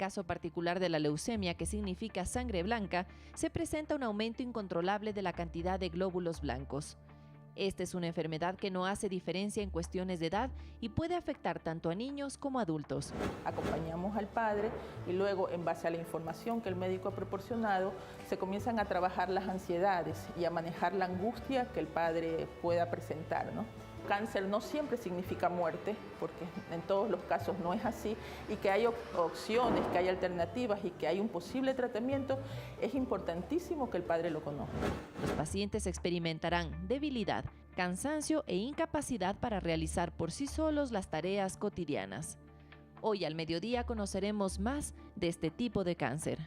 caso particular de la leucemia, que significa sangre blanca, se presenta un aumento incontrolable de la cantidad de glóbulos blancos. Esta es una enfermedad que no hace diferencia en cuestiones de edad y puede afectar tanto a niños como a adultos. Acompañamos al padre y luego, en base a la información que el médico ha proporcionado, se comienzan a trabajar las ansiedades y a manejar la angustia que el padre pueda presentar, ¿no? Cáncer no siempre significa muerte, porque en todos los casos no es así, y que hay opciones, que hay alternativas y que hay un posible tratamiento, es importantísimo que el padre lo conozca. Los pacientes experimentarán debilidad, cansancio e incapacidad para realizar por sí solos las tareas cotidianas. Hoy al mediodía conoceremos más de este tipo de cáncer.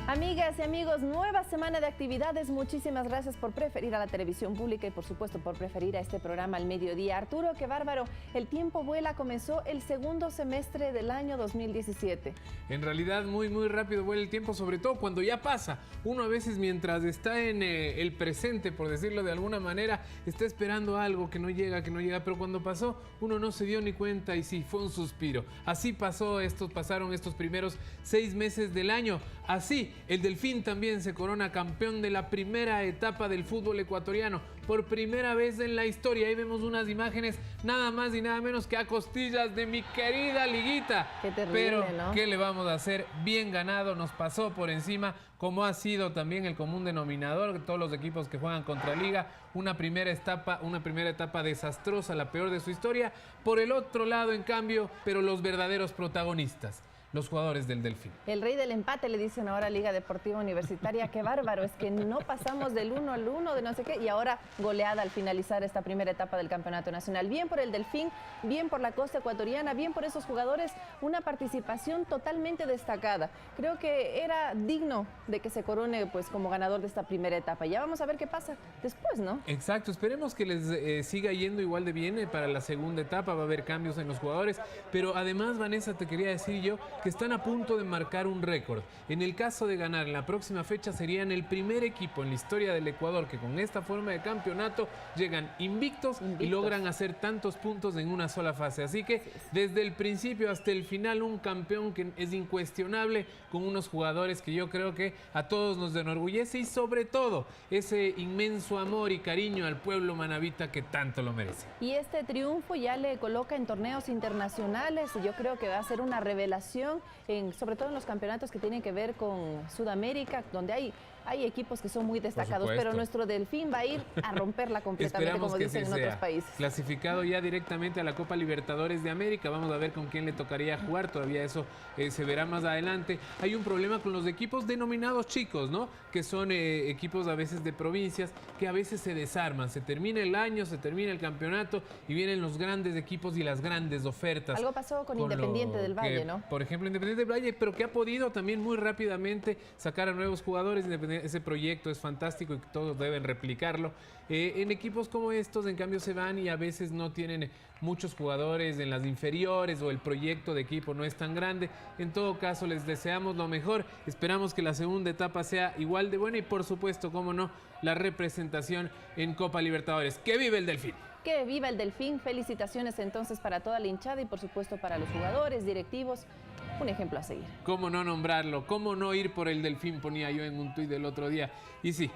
Amigas y amigos, nueva semana de actividades. Muchísimas gracias por preferir a la televisión pública y por supuesto por preferir a este programa al mediodía. Arturo, qué bárbaro, el tiempo vuela, comenzó el segundo semestre del año 2017. En realidad muy rápido vuela el tiempo, sobre todo cuando ya pasa. Uno a veces mientras está en el presente, por decirlo de alguna manera, está esperando algo que no llega, pero cuando pasó uno no se dio ni cuenta y sí, fue un suspiro. Así pasaron estos primeros 6 meses del año. Así, el Delfín también se corona campeón de la primera etapa del fútbol ecuatoriano. Por primera vez en la historia. Ahí vemos unas imágenes nada más y nada menos que a costillas de mi querida liguita. Qué terrible, pero, ¿no? ¿qué le vamos a hacer? Bien ganado, nos pasó por encima, como ha sido también el común denominador de todos los equipos que juegan contra Liga. Una primera etapa desastrosa, la peor de su historia. Por el otro lado, en cambio, pero los verdaderos protagonistas, los jugadores del Delfín. El rey del empate, le dicen ahora a Liga Deportiva Universitaria. Qué bárbaro, es que no pasamos del 1 al 1 de no sé qué, y ahora goleada al finalizar esta primera etapa del Campeonato Nacional. Bien por el Delfín, bien por la costa ecuatoriana, bien por esos jugadores, una participación totalmente destacada. Creo que era digno de que se corone pues como ganador de esta primera etapa. Ya vamos a ver qué pasa después, ¿no? Exacto, esperemos que les siga yendo igual de bien para la segunda etapa. Va a haber cambios en los jugadores, pero además, Vanessa, te quería decir yo que están a punto de marcar un récord. En el caso de ganar en la próxima fecha, serían el primer equipo en la historia del Ecuador que con esta forma de campeonato llegan invictos y logran hacer tantos puntos en una sola fase. Así que desde el principio hasta el final, un campeón que es incuestionable, con unos jugadores que yo creo que a todos nos enorgullece, y sobre todo ese inmenso amor y cariño al pueblo manabita que tanto lo merece. Y este triunfo ya le coloca en torneos internacionales, y yo creo que va a ser una revelación, sobre todo en los campeonatos que tienen que ver con Sudamérica, donde hay equipos que son muy destacados, pero nuestro Delfín va a ir a romperla completamente. Esperamos, como dicen en otros países. Clasificado ya directamente a la Copa Libertadores de América. Vamos a ver con quién le tocaría jugar, todavía eso se verá más adelante. Hay un problema con los equipos denominados chicos, ¿no? Que son equipos a veces de provincias, que a veces se desarman. Se termina el año, se termina el campeonato y vienen los grandes equipos y las grandes ofertas. Algo pasó con Independiente del Valle, ¿no? Por ejemplo, Independiente del Valle, pero que ha podido también muy rápidamente sacar a nuevos jugadores. Ese proyecto es fantástico y todos deben replicarlo. En equipos como estos, en cambio, se van y a veces no tienen muchos jugadores en las inferiores, o el proyecto de equipo no es tan grande. En todo caso, les deseamos lo mejor. Esperamos que la segunda etapa sea igual de buena y, por supuesto, cómo no, la representación en Copa Libertadores. ¡Que vive el Delfín! ¡Que viva el Delfín! Felicitaciones entonces para toda la hinchada y por supuesto para los jugadores, directivos. Un ejemplo a seguir. ¿Cómo no nombrarlo? ¿Cómo no ir por el Delfín? Ponía yo en un tuit del otro día. Y sí,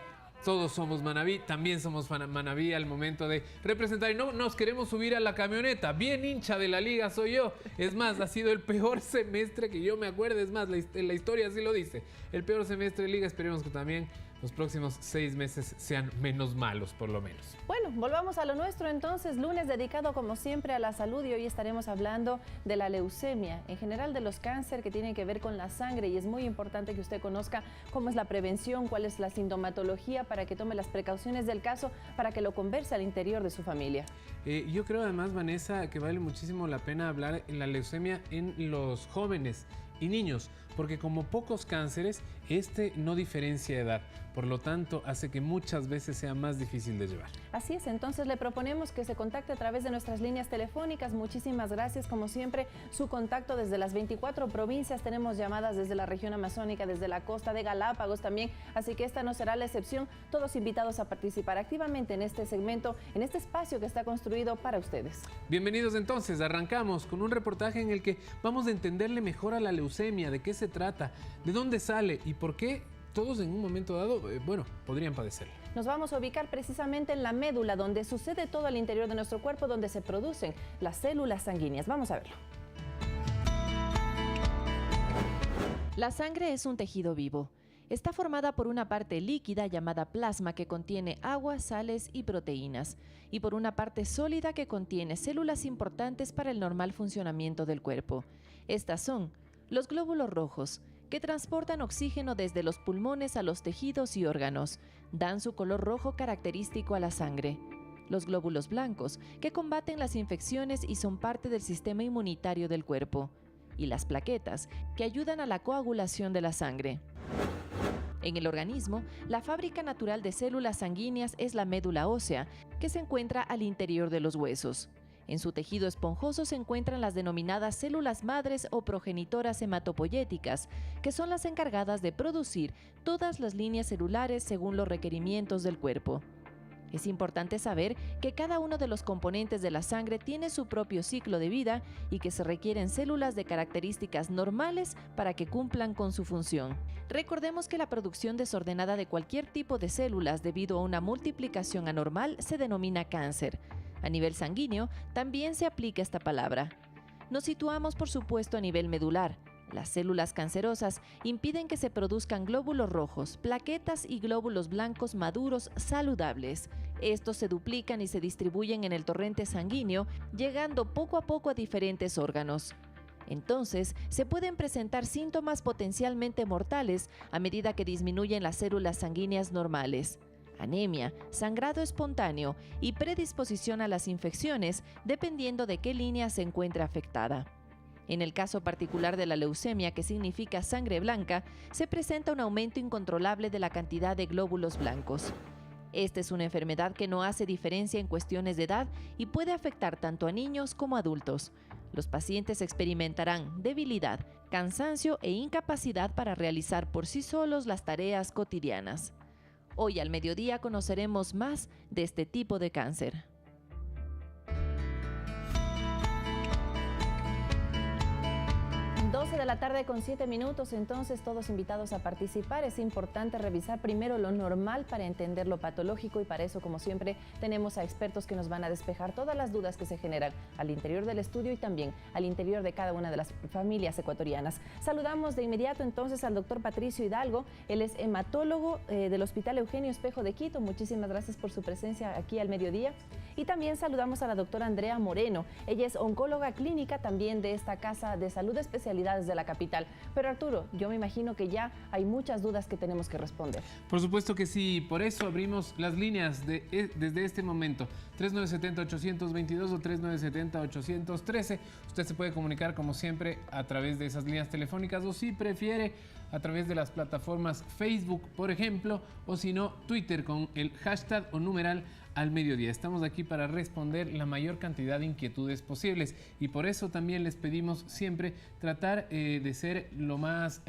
todos somos Manabí, también somos Manabí al momento de representar. Y no nos queremos subir a la camioneta. Bien hincha de la liga soy yo. Es más, ha sido el peor semestre que yo me acuerdo. Es más, la historia así lo dice. El peor semestre de liga. Esperemos que también los próximos 6 meses sean menos malos, por lo menos. Bueno, volvamos a lo nuestro entonces. Lunes dedicado como siempre a la salud, y hoy estaremos hablando de la leucemia, en general de los cánceres que tienen que ver con la sangre, y es muy importante que usted conozca cómo es la prevención, cuál es la sintomatología, para que tome las precauciones del caso, para que lo converse al interior de su familia. Yo creo además, Vanessa, que vale muchísimo la pena hablar en la leucemia en los jóvenes y niños, porque como pocos cánceres, este no diferencia edad. Por lo tanto, hace que muchas veces sea más difícil de llevar. Así es, entonces le proponemos que se contacte a través de nuestras líneas telefónicas. Muchísimas gracias, como siempre, su contacto desde las 24 provincias. Tenemos llamadas desde la región amazónica, desde la costa de Galápagos también, así que esta no será la excepción. Todos invitados a participar activamente en este segmento, en este espacio que está construido para ustedes. Bienvenidos entonces, arrancamos con un reportaje en el que vamos a entenderle mejor a la leucemia, de qué se trata, de dónde sale y por qué todos en un momento dado, podrían padecerla. Nos vamos a ubicar precisamente en la médula, donde sucede todo al interior de nuestro cuerpo, donde se producen las células sanguíneas. Vamos a verlo. La sangre es un tejido vivo. Está formada por una parte líquida llamada plasma que contiene agua, sales y proteínas, y por una parte sólida que contiene células importantes para el normal funcionamiento del cuerpo. Estas son los glóbulos rojos, que transportan oxígeno desde los pulmones a los tejidos y órganos. Dan su color rojo característico a la sangre. Los glóbulos blancos, que combaten las infecciones y son parte del sistema inmunitario del cuerpo. Y las plaquetas, que ayudan a la coagulación de la sangre. En el organismo, la fábrica natural de células sanguíneas es la médula ósea, que se encuentra al interior de los huesos. En su tejido esponjoso se encuentran las denominadas células madres o progenitoras hematopoyéticas, que son las encargadas de producir todas las líneas celulares según los requerimientos del cuerpo. Es importante saber que cada uno de los componentes de la sangre tiene su propio ciclo de vida y que se requieren células de características normales para que cumplan con su función. Recordemos que la producción desordenada de cualquier tipo de células debido a una multiplicación anormal se denomina cáncer. A nivel sanguíneo también se aplica esta palabra. Nos situamos, por supuesto, a nivel medular. Las células cancerosas impiden que se produzcan glóbulos rojos, plaquetas y glóbulos blancos maduros saludables. Estos se duplican y se distribuyen en el torrente sanguíneo, llegando poco a poco a diferentes órganos. Entonces, se pueden presentar síntomas potencialmente mortales a medida que disminuyen las células sanguíneas normales. Anemia, sangrado espontáneo y predisposición a las infecciones, dependiendo de qué línea se encuentre afectada. En el caso particular de la leucemia, que significa sangre blanca, se presenta un aumento incontrolable de la cantidad de glóbulos blancos. Esta es una enfermedad que no hace diferencia en cuestiones de edad y puede afectar tanto a niños como a adultos. Los pacientes experimentarán debilidad, cansancio e incapacidad para realizar por sí solos las tareas cotidianas. Hoy al mediodía conoceremos más de este tipo de cáncer. 12 de la tarde con 7 minutos, entonces todos invitados a participar. Es importante revisar primero lo normal para entender lo patológico y para eso, como siempre, tenemos a expertos que nos van a despejar todas las dudas que se generan al interior del estudio y también al interior de cada una de las familias ecuatorianas. Saludamos de inmediato entonces al doctor Patricio Hidalgo. Él es hematólogo del Hospital Eugenio Espejo de Quito. Muchísimas gracias por su presencia aquí al mediodía. Y también saludamos a la doctora Andrea Moreno. Ella es oncóloga clínica también de esta Casa de Salud de Especialidades de la capital. Pero Arturo, yo me imagino que ya hay muchas dudas que tenemos que responder. Por supuesto que sí, por eso abrimos las líneas desde este momento. 3970-822 o 3970-813. Usted se puede comunicar como siempre a través de esas líneas telefónicas o si prefiere a través de las plataformas Facebook, por ejemplo, o si no, Twitter con el hashtag o numeral al mediodía. Estamos aquí para responder la mayor cantidad de inquietudes posibles y por eso también les pedimos siempre tratar de hacer lo más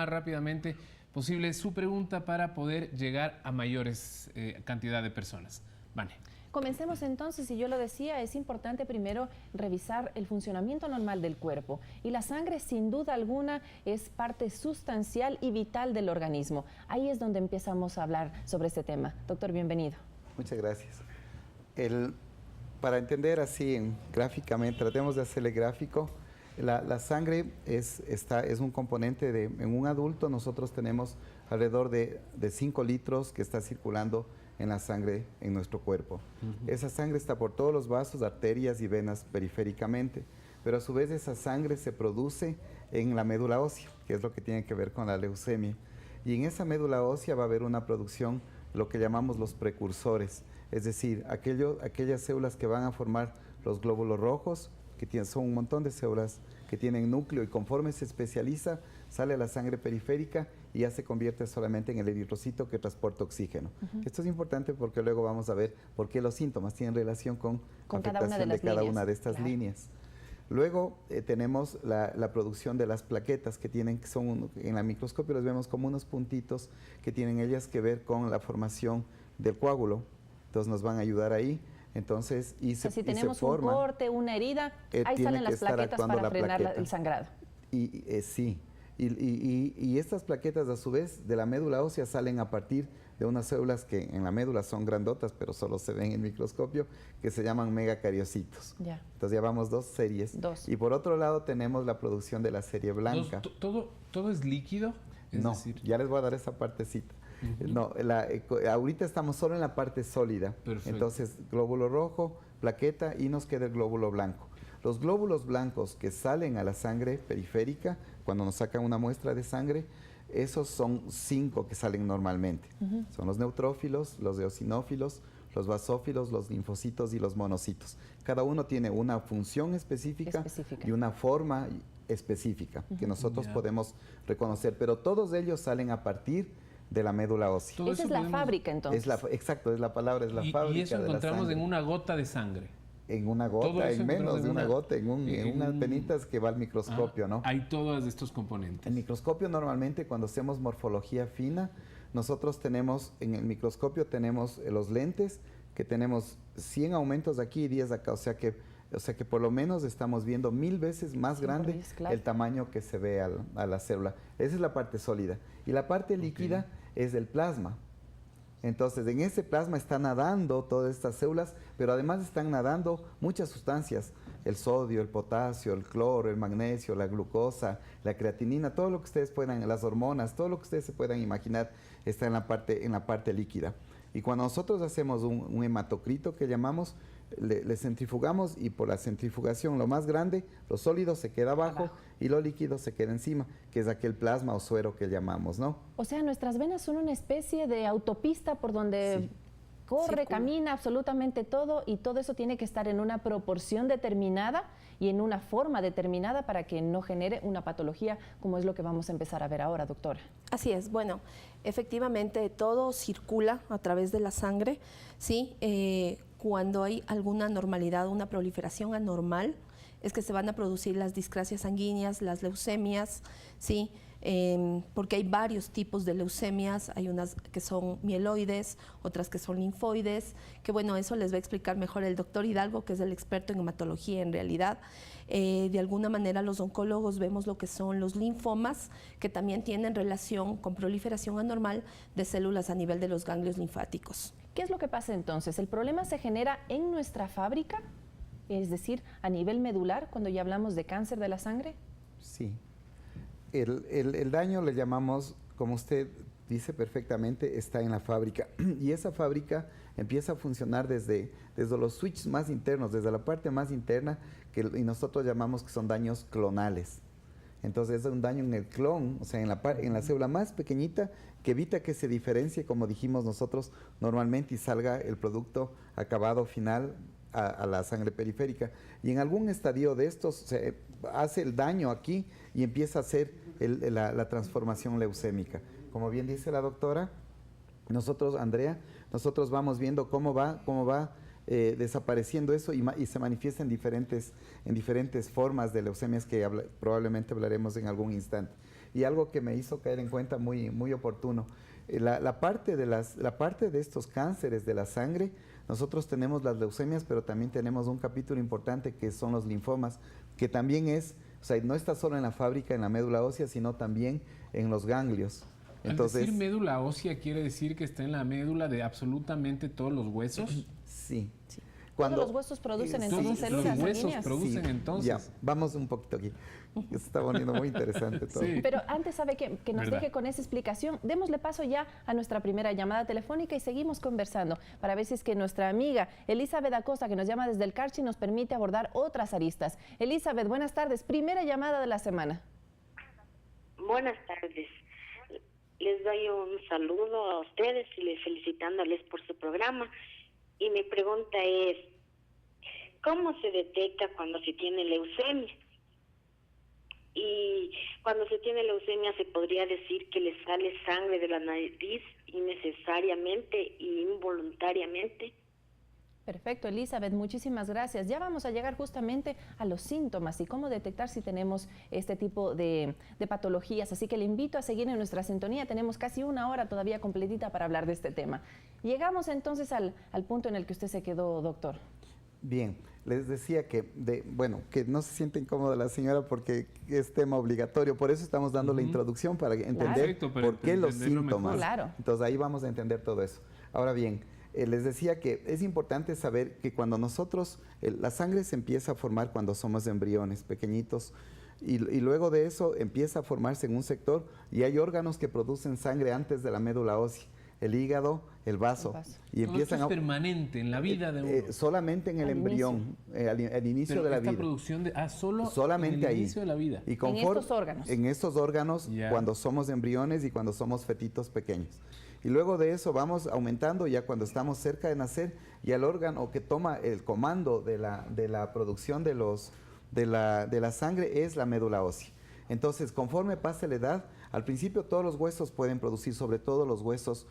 rápidamente posible su pregunta para poder llegar a mayores cantidad de personas. Vale. Comencemos entonces, y yo lo decía, es importante primero revisar el funcionamiento normal del cuerpo. Y la sangre, sin duda alguna, es parte sustancial y vital del organismo. Ahí es donde empezamos a hablar sobre este tema. Doctor, bienvenido. Muchas gracias. Para entender así gráficamente, tratemos de hacerle gráfico. La sangre es un componente en un adulto nosotros tenemos alrededor de 5 litros que está circulando en la sangre en nuestro cuerpo. Esa sangre está por todos los vasos, arterias y venas periféricamente, pero a su vez esa sangre se produce en la médula ósea, que es lo que tiene que ver con la leucemia. Y en esa médula ósea va a haber una producción, lo que llamamos los precursores, es decir, aquellas células que van a formar los glóbulos rojos, que son un montón de células que tienen núcleo y conforme se especializa sale a la sangre periférica y ya se convierte solamente en el eritrocito que transporta oxígeno. Esto es importante porque luego vamos a ver por qué los síntomas tienen relación con afectación de cada una de estas líneas. Luego tenemos la producción de las plaquetas que son en la microscopio las vemos como unos puntitos que tienen ellas que ver con la formación del coágulo. Entonces nos van a ayudar ahí. Entonces, si tenemos un corte, una herida, ahí salen las plaquetas para frenar el sangrado. Sí. Y estas plaquetas, a su vez, de la médula ósea salen a partir de unas células que en la médula son grandotas, pero solo se ven en el microscopio, que se llaman megacariocitos. Entonces ya vamos 2 series. Y por otro lado tenemos la producción de la serie blanca. ¿Todo es líquido? No, ya les voy a dar esa partecita. No, ahorita estamos solo en la parte sólida. Perfecto. Entonces, glóbulo rojo, plaqueta y nos queda el glóbulo blanco. Los glóbulos blancos que salen a la sangre periférica, cuando nos sacan una muestra de sangre, esos son 5 que salen normalmente. Son los neutrófilos, los eosinófilos, los basófilos, los linfocitos y los monocitos. Cada uno tiene una función específica. Y una forma específica que nosotros podemos reconocer, pero todos ellos salen a partir de la médula ósea. Esa es la fábrica, entonces. Exacto, es la palabra, es la fábrica. Y eso encontramos en una gota de sangre. En una gota, en menos de una gota, en unas penitas que va al microscopio, ¿no? Hay todos estos componentes. El microscopio normalmente cuando hacemos morfología fina, nosotros tenemos, en el microscopio tenemos los lentes, que tenemos 100 aumentos aquí y 10 acá, o sea que por lo menos estamos viendo 1000 veces más grande el tamaño que se ve a la célula. Esa es la parte sólida. Y la parte líquida es el plasma. Entonces, en ese plasma están nadando todas estas células, pero además están nadando muchas sustancias. El sodio, el potasio, el cloro, el magnesio, la glucosa, la creatinina, todo lo que ustedes puedan, las hormonas, todo lo que ustedes se puedan imaginar está en la parte líquida. Y cuando nosotros hacemos un hematocrito que llamamos, le centrifugamos y por la centrifugación lo más grande, lo sólido se queda abajo y lo líquido se queda encima, que es aquel plasma o suero que llamamos, ¿no? O sea, nuestras venas son una especie de autopista por donde corre, camina absolutamente todo, y todo eso tiene que estar en una proporción determinada y en una forma determinada para que no genere una patología, como es lo que vamos a empezar a ver ahora, doctora. Así es, bueno, efectivamente todo circula a través de la sangre, ¿sí? Cuando hay alguna anormalidad, una proliferación anormal, es que se van a producir las discrasias sanguíneas, las leucemias, ¿sí? Porque hay varios tipos de leucemias, hay unas que son mieloides, otras que son linfoides, que bueno, eso les va a explicar mejor el doctor Hidalgo, que es el experto en hematología en realidad. De alguna manera los oncólogos vemos lo que son los linfomas, que también tienen relación con proliferación anormal de células a nivel de los ganglios linfáticos. ¿Qué es lo que pasa entonces? ¿El problema se genera en nuestra fábrica? Es decir, a nivel medular, cuando ya hablamos de cáncer de la sangre. Sí. El daño le llamamos, como usted dice perfectamente, está en la fábrica. Y esa fábrica empieza a funcionar desde los switches más internos, desde la parte más interna, y nosotros llamamos que son daños clonales. Entonces es un daño en el clon, o sea, en la célula más pequeñita, que evita que se diferencie, como dijimos nosotros normalmente, y salga el producto acabado final a la sangre periférica. Y en algún estadio de estos se hace el daño aquí y empieza a hacer la transformación leucémica. Como bien dice la doctora, nosotros, Andrea, nosotros vamos viendo cómo va desapareciendo eso y se manifiesta en diferentes formas de leucemias que probablemente hablaremos en algún instante. Y algo que me hizo caer en cuenta muy oportuno, la parte de estos cánceres de la sangre, nosotros tenemos las leucemias, pero también tenemos un capítulo importante que son los linfomas, que también o sea, no está solo en la fábrica, en la médula ósea, sino también en los ganglios. Entonces, al decir médula ósea, ¿quiere decir que está en la médula de absolutamente todos los huesos? Sí. Todos los huesos producen entonces células sanguíneas. Los huesos producen entonces. Ya, vamos un poquito aquí. Se está poniendo muy interesante todo. Sí. Pero antes, ¿sabe qué? Que nos deje con esa explicación. Démosle paso ya a nuestra primera llamada telefónica y seguimos conversando para ver si es que nuestra amiga Elizabeth Acosta, que nos llama desde el Carchi, nos permite abordar otras aristas. Elizabeth, buenas tardes. Primera llamada de la semana. Buenas tardes. Les doy un saludo a ustedes y les felicitándoles por su programa. Y mi pregunta es, ¿cómo se detecta cuando se tiene leucemia? Y cuando se tiene leucemia se podría decir que le sale sangre de la nariz innecesariamente e involuntariamente. Perfecto, Elizabeth, muchísimas gracias. Ya vamos a llegar justamente a los síntomas y cómo detectar si tenemos este tipo de patologías. Así que le invito a seguir en nuestra sintonía. Tenemos casi una hora todavía completita para hablar de este tema. Llegamos entonces al punto en el que usted se quedó, doctor. Bien, les decía que, que no se siente incómoda la señora porque es tema obligatorio, por eso estamos dando la introducción para entender por qué los síntomas. Claro. Entonces ahí vamos a entender todo eso. Ahora bien, les decía que es importante saber que cuando nosotros, la sangre se empieza a formar cuando somos embriones pequeñitos y luego de eso empieza a formarse en un sector y hay órganos que producen sangre antes de la médula ósea. El hígado, el vaso. Y todo esto es permanente en la vida de uno. Solamente en el embrión, al inicio de la vida. Producción de, solamente en el ahí. Inicio de la vida. Y en estos órganos. En estos órganos, cuando somos embriones y cuando somos fetitos pequeños. Y luego de eso vamos aumentando ya cuando estamos cerca de nacer y el órgano que toma el comando de la producción de la sangre es la médula ósea. Entonces, conforme pase la edad, al principio todos los huesos pueden producir, sobre todo los huesos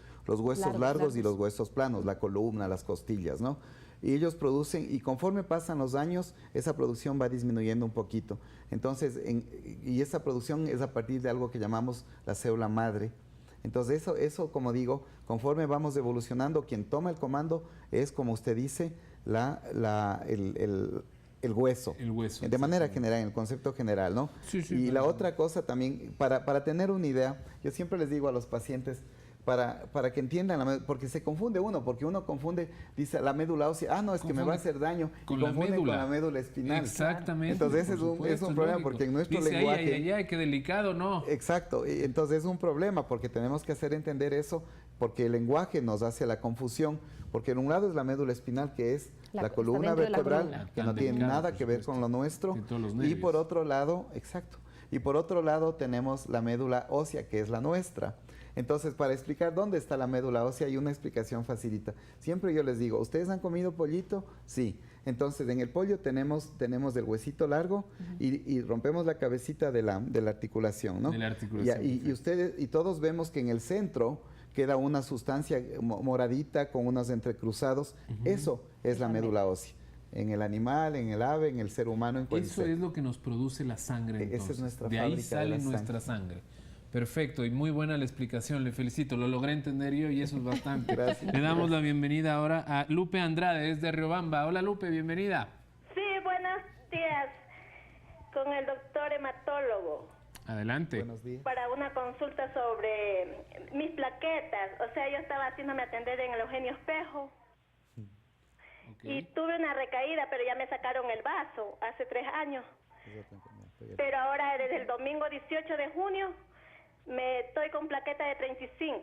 largos y los huesos planos, la columna, las costillas, ¿no? Y ellos producen, y conforme pasan los años, esa producción va disminuyendo un poquito. Entonces, y esa producción es a partir de algo que llamamos la célula madre. Entonces, eso, como digo, conforme vamos evolucionando, quien toma el comando es, como usted dice, el hueso. El hueso. De manera general, en el concepto general, ¿no? Sí, sí. Y la otra cosa también, para tener una idea, yo siempre les digo a los pacientes, para que entiendan, porque se confunde uno, porque uno confunde, dice la médula ósea, no, es que me va a hacer daño, con la médula. Con la médula espinal. Exactamente. Entonces es un problema, porque en nuestro lenguaje... Ay, qué delicado, ¿no? Exacto, entonces es un problema, porque tenemos que hacer entender eso, porque el lenguaje nos hace la confusión, porque en un lado es la médula espinal, que es la columna vertebral, que no tiene nada que ver con lo nuestro, y por otro lado, y por otro lado tenemos la médula ósea, que es la nuestra. Entonces, para explicar dónde está la médula ósea, hay una explicación facilita. Siempre yo les digo, ¿ustedes han comido pollito? Sí. Entonces, en el pollo tenemos el huesito largo y rompemos la cabecita de la articulación, ¿no? De la articulación. Y todos vemos que en el centro queda una sustancia moradita con unos entrecruzados. Eso es la médula ósea. En el animal, en el ave, en el ser humano. Eso es lo que nos produce la sangre, entonces. Esa es nuestra fábrica. De ahí sale nuestra sangre. Perfecto, y muy buena la explicación, le felicito, lo logré entender yo y eso es bastante. Gracias. Le damos la bienvenida ahora a Lupe Andrade, desde Riobamba. Hola Lupe, bienvenida. Sí, buenos días, con el doctor hematólogo. Adelante. Buenos días. Para una consulta sobre mis plaquetas, o sea, yo estaba haciéndome atender en el Eugenio Espejo. Y tuve una recaída, pero ya me sacaron el vaso hace 3 años. Pero ahora desde el domingo 18 de junio me estoy con plaqueta de 35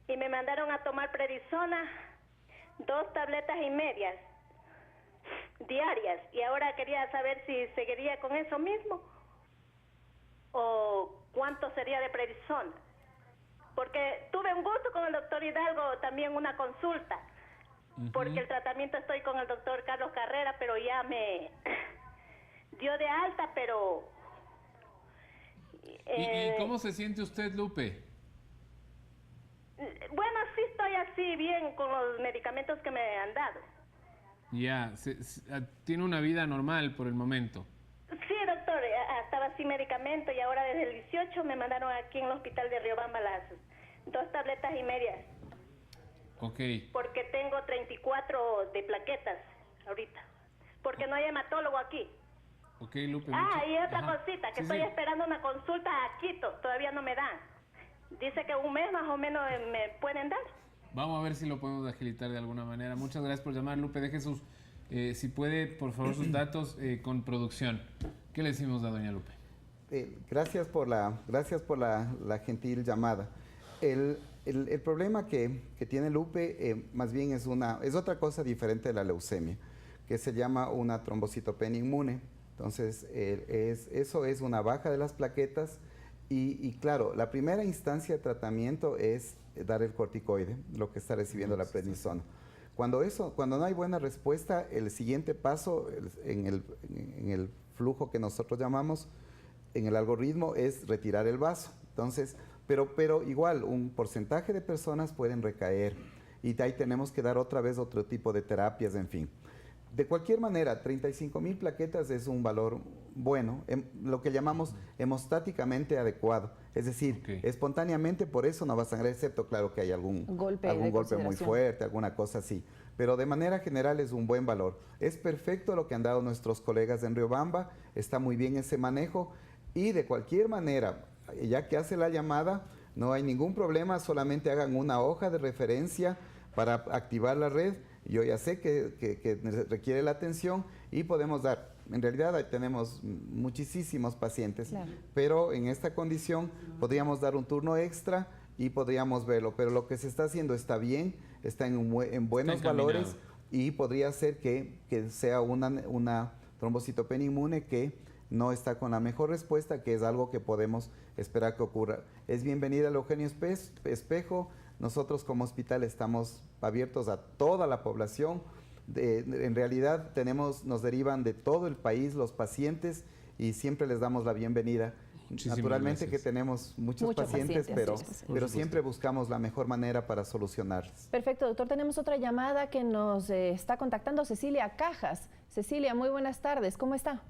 y me mandaron a tomar prednisona 2 tabletas y medias diarias y ahora quería saber si seguiría con eso mismo o cuánto sería de prednisona, porque tuve un gusto con el doctor Hidalgo, también una consulta, porque el tratamiento estoy con el doctor Carlos Carrera, pero ya me dio de alta, pero... ¿Y cómo se siente usted, Lupe? Bueno, sí estoy así bien con los medicamentos que me han dado. Ya, tiene una vida normal por el momento. Sí, doctor, estaba sin medicamento y ahora desde el 18 me mandaron aquí en el hospital de Riobamba las 2 tabletas y medias. Ok. Porque tengo 34 de plaquetas ahorita, porque no hay hematólogo aquí. Ok, Lupe. Y otra cosita, que estoy esperando una consulta a Quito, todavía no me dan. Dice que un mes más o menos me pueden dar. Vamos a ver si lo podemos agilitar de alguna manera. Muchas gracias por llamar, Lupe. Deje sus, si puede, por favor, sus datos con producción. ¿Qué le decimos a doña Lupe? Gracias por la gentil llamada. El problema que tiene Lupe más bien es otra cosa diferente de la leucemia, que se llama una trombocitopenia inmune. Entonces, eso es una baja de las plaquetas y claro, la primera instancia de tratamiento es dar el corticoide, lo que está recibiendo la prednisona. Cuando no hay buena respuesta, el siguiente paso en el flujo que nosotros llamamos en el algoritmo es retirar el vaso. Entonces, pero igual, un porcentaje de personas pueden recaer y de ahí tenemos que dar otra vez otro tipo de terapias, en fin. De cualquier manera, 35.000 plaquetas es un valor bueno, lo que llamamos hemostáticamente adecuado. Es decir, espontáneamente por eso no va a sangrar, excepto claro que hay algún golpe muy fuerte, alguna cosa así. Pero de manera general es un buen valor. Es perfecto lo que han dado nuestros colegas en Riobamba, está muy bien ese manejo y de cualquier manera, ya que hace la llamada, no hay ningún problema, solamente hagan una hoja de referencia para activar la red. Yo ya sé que requiere la atención y podemos dar, en realidad ahí tenemos muchísimos pacientes, claro, pero en esta condición podríamos dar un turno extra y podríamos verlo, pero lo que se está haciendo está bien, está en buenos valores y podría ser que sea una trombocitopenia inmune que no está con la mejor respuesta, que es algo que podemos esperar que ocurra. Es bienvenida al Eugenio Espejo. Nosotros como hospital estamos abiertos a toda la población. En realidad nos derivan de todo el país los pacientes y siempre les damos la bienvenida. Muchísimas Naturalmente gracias. Que tenemos muchos pacientes, pero siempre buscamos la mejor manera para solucionarles. Perfecto, doctor. Tenemos otra llamada que nos está contactando Cecilia Cajas. Cecilia, muy buenas tardes. ¿Cómo está?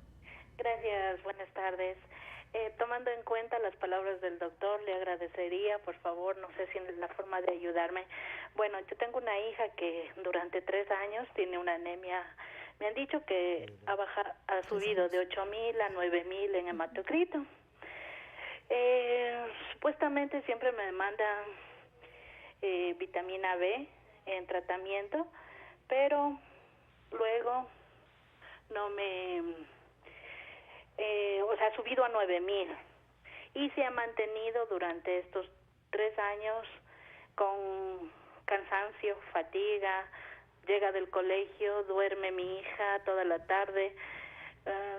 Gracias, buenas tardes. Tomando en cuenta las palabras del doctor, le agradecería, por favor, no sé si es la forma de ayudarme. Bueno, yo tengo una hija que durante 3 años tiene una anemia. Me han dicho que ha subido de 8.000 a 9.000 en hematocrito. Supuestamente siempre me mandan vitamina B en tratamiento, pero luego no me... ha subido a 9.000 y se ha mantenido durante estos 3 años con cansancio, fatiga, llega del colegio, duerme mi hija toda la tarde,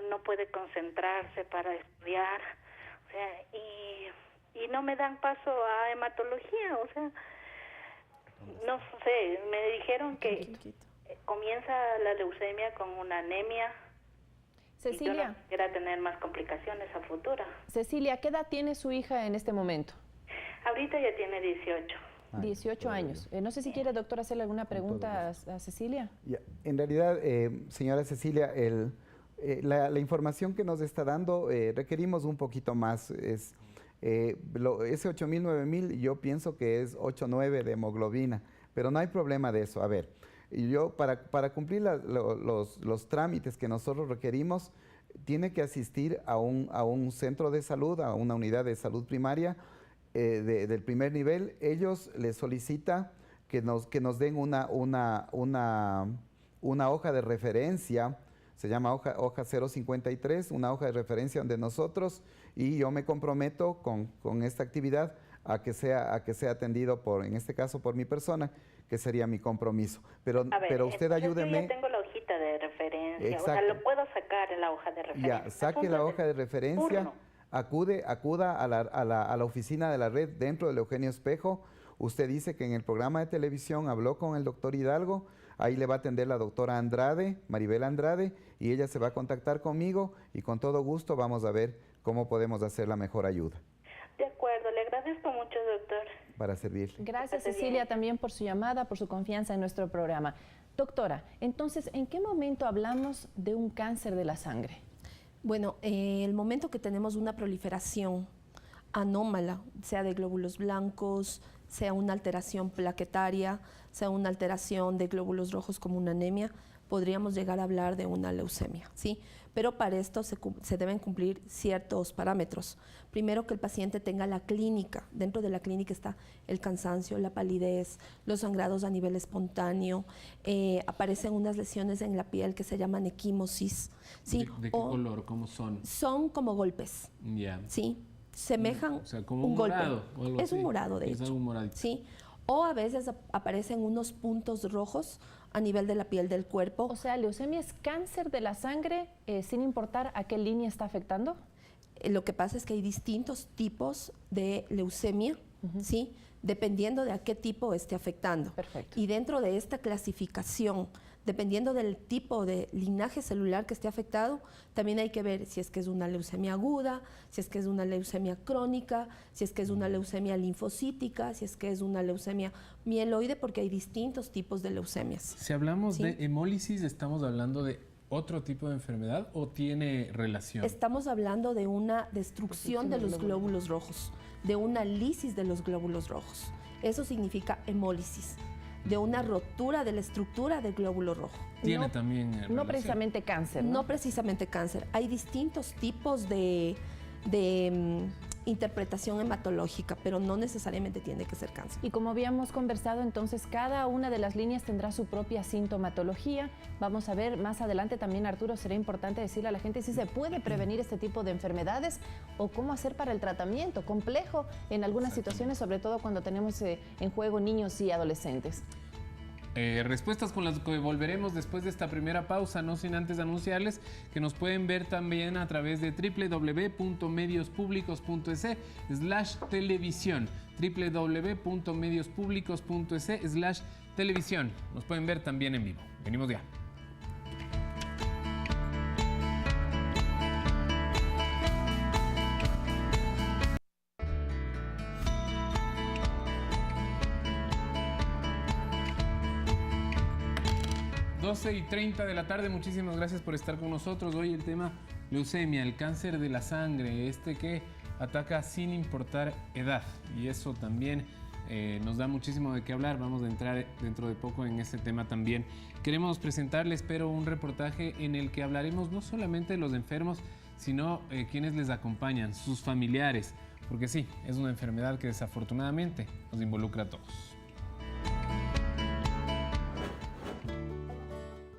no puede concentrarse para estudiar, o sea, y no me dan paso a hematología, o sea, no sé, me dijeron que comienza la leucemia con una anemia. Cecilia, y yo no quisiera tener más complicaciones a futuro. Cecilia, ¿qué edad tiene su hija en este momento? Ahorita ya tiene 18. 18 años. No sé si quiere, doctor, hacerle alguna pregunta a Cecilia. En realidad, señora Cecilia, la información que nos está dando requerimos un poquito más. Ese 8.000, 9.000, yo pienso que es 8, 9 de hemoglobina, pero no hay problema de eso. A ver, yo para cumplir los trámites que nosotros requerimos, tiene que asistir a un centro de salud, a una unidad de salud primaria del primer nivel. Ellos les solicita que nos den una hoja de referencia, se llama hoja 053, una hoja de referencia donde nosotros, y yo me comprometo con esta actividad a que sea atendido en este caso por mi persona, que sería mi compromiso. Pero usted ayúdeme. Yo ya tengo la hojita de referencia. Exacto. O sea, lo puedo sacar en la hoja de referencia. Ya, saque la hoja de referencia, acuda a la oficina de la red dentro del Eugenio Espejo. Usted dice que en el programa de televisión habló con el doctor Hidalgo, ahí le va a atender la doctora Andrade, Maribel Andrade, y ella se va a contactar conmigo y con todo gusto vamos a ver cómo podemos hacer la mejor ayuda. De acuerdo, le agradezco mucho, doctor. Para servirle. Gracias, Cecilia, también por su llamada, por su confianza en nuestro programa. Doctora, entonces, ¿en qué momento hablamos de un cáncer de la sangre? Bueno, el momento que tenemos una proliferación anómala, sea de glóbulos blancos, sea una alteración plaquetaria, sea una alteración de glóbulos rojos como una anemia, podríamos llegar a hablar de una leucemia, ¿sí? Pero para esto se deben cumplir ciertos parámetros. Primero, que el paciente tenga la clínica. Dentro de la clínica está el cansancio, la palidez, los sangrados a nivel espontáneo, aparecen unas lesiones en la piel que se llaman equimosis, ¿sí? ¿De qué color? ¿Cómo son? Son como golpes, ¿sí? Semejan o sea, como un golpe. Morado, o algo es así. Un morado, de hecho. Es un moradito. Sí. O a veces aparecen unos puntos rojos a nivel de la piel del cuerpo. O sea, ¿leucemia es cáncer de la sangre sin importar a qué línea está afectando? Lo que pasa es que hay distintos tipos de leucemia, ¿sí? Dependiendo de a qué tipo esté afectando. Perfecto. Y dentro de esta clasificación Dependiendo del tipo de linaje celular que esté afectado, también hay que ver si es que es una leucemia aguda, si es que es una leucemia crónica, si es que es una leucemia linfocítica, si es que es una leucemia mieloide, porque hay distintos tipos de leucemias. Si hablamos de hemólisis, ¿estamos hablando de otro tipo de enfermedad o tiene relación? Estamos hablando de una destrucción de los glóbulos rojos, de una lisis de los glóbulos rojos. Eso significa hemólisis, de una rotura de la estructura del glóbulo rojo. Tiene también relación. No precisamente cáncer, ¿no? No precisamente cáncer. Hay distintos tipos de interpretación hematológica, pero no necesariamente tiene que ser cáncer. Y como habíamos conversado, entonces cada una de las líneas tendrá su propia sintomatología. Vamos a ver más adelante también, Arturo, será importante decirle a la gente si se puede prevenir este tipo de enfermedades o cómo hacer para el tratamiento, complejo en algunas situaciones, sobre todo cuando tenemos en juego niños y adolescentes. Respuestas con las que volveremos después de esta primera pausa, no sin antes anunciarles que nos pueden ver también a través de www.mediospublicos.es/televisión, www.mediospublicos.es/televisión. Nos pueden ver también en vivo. Venimos ya. y 30 de la tarde, muchísimas gracias por estar con nosotros. Hoy el tema leucemia, el cáncer de la sangre, que ataca sin importar edad, y eso también nos da muchísimo de qué hablar. Vamos a entrar dentro de poco en ese tema también. Queremos presentarles, pero un reportaje en el que hablaremos no solamente de los enfermos, sino quienes les acompañan, sus familiares, porque sí, es una enfermedad que desafortunadamente nos involucra a todos.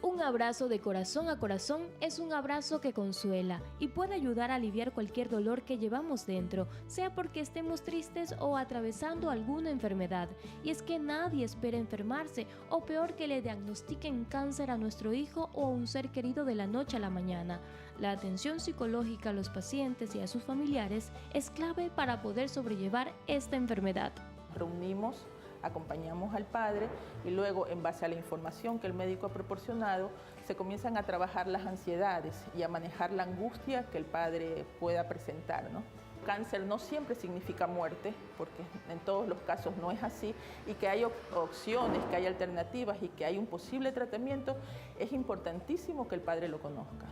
Un abrazo de corazón a corazón es un abrazo que consuela y puede ayudar a aliviar cualquier dolor que llevamos dentro, sea porque estemos tristes o atravesando alguna enfermedad. Y es que nadie espera enfermarse, o peor, que le diagnostiquen cáncer a nuestro hijo o a un ser querido de la noche a la mañana. La atención psicológica a los pacientes y a sus familiares es clave para poder sobrellevar esta enfermedad. Reunimos, acompañamos al padre y luego, en base a la información que el médico ha proporcionado, se comienzan a trabajar las ansiedades y a manejar la angustia que el padre pueda presentar, ¿no? Cáncer no siempre significa muerte, porque en todos los casos no es así, y que hay opciones, que hay alternativas y que hay un posible tratamiento, es importantísimo que el padre lo conozca.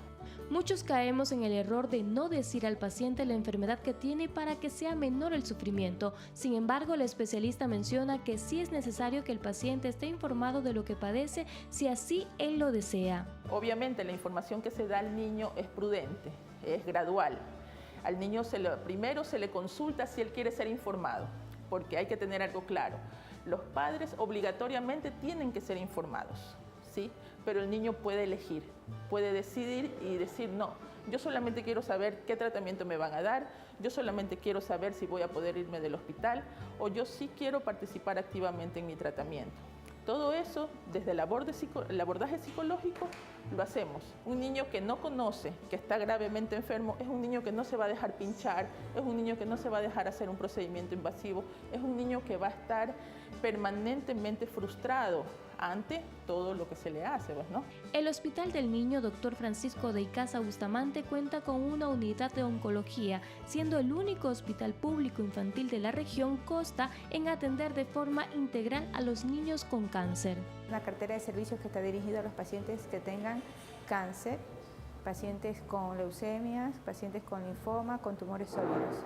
Muchos caemos en el error de no decir al paciente la enfermedad que tiene para que sea menor el sufrimiento. Sin embargo, el especialista menciona que sí es necesario que el paciente esté informado de lo que padece si así él lo desea. Obviamente, la información que se da al niño es prudente, es gradual. Al niño primero se le consulta si él quiere ser informado, porque hay que tener algo claro. Los padres obligatoriamente tienen que ser informados, ¿sí? Pero el niño puede elegir, puede decidir y decir, no, yo solamente quiero saber qué tratamiento me van a dar, yo solamente quiero saber si voy a poder irme del hospital, o yo sí quiero participar activamente en mi tratamiento. Todo eso, desde el abordaje psicológico, lo hacemos. Un niño que no conoce, que está gravemente enfermo, es un niño que no se va a dejar pinchar, es un niño que no se va a dejar hacer un procedimiento invasivo, es un niño que va a estar permanentemente frustrado ante todo lo que se le hace, ¿no? El Hospital del Niño Dr. Francisco de Icaza Bustamante cuenta con una unidad de oncología, siendo el único hospital público infantil de la región costa en atender de forma integral a los niños con cáncer. Una cartera de servicios que está dirigida a los pacientes que tengan cáncer, pacientes con leucemias, pacientes con linfoma, con tumores sólidos.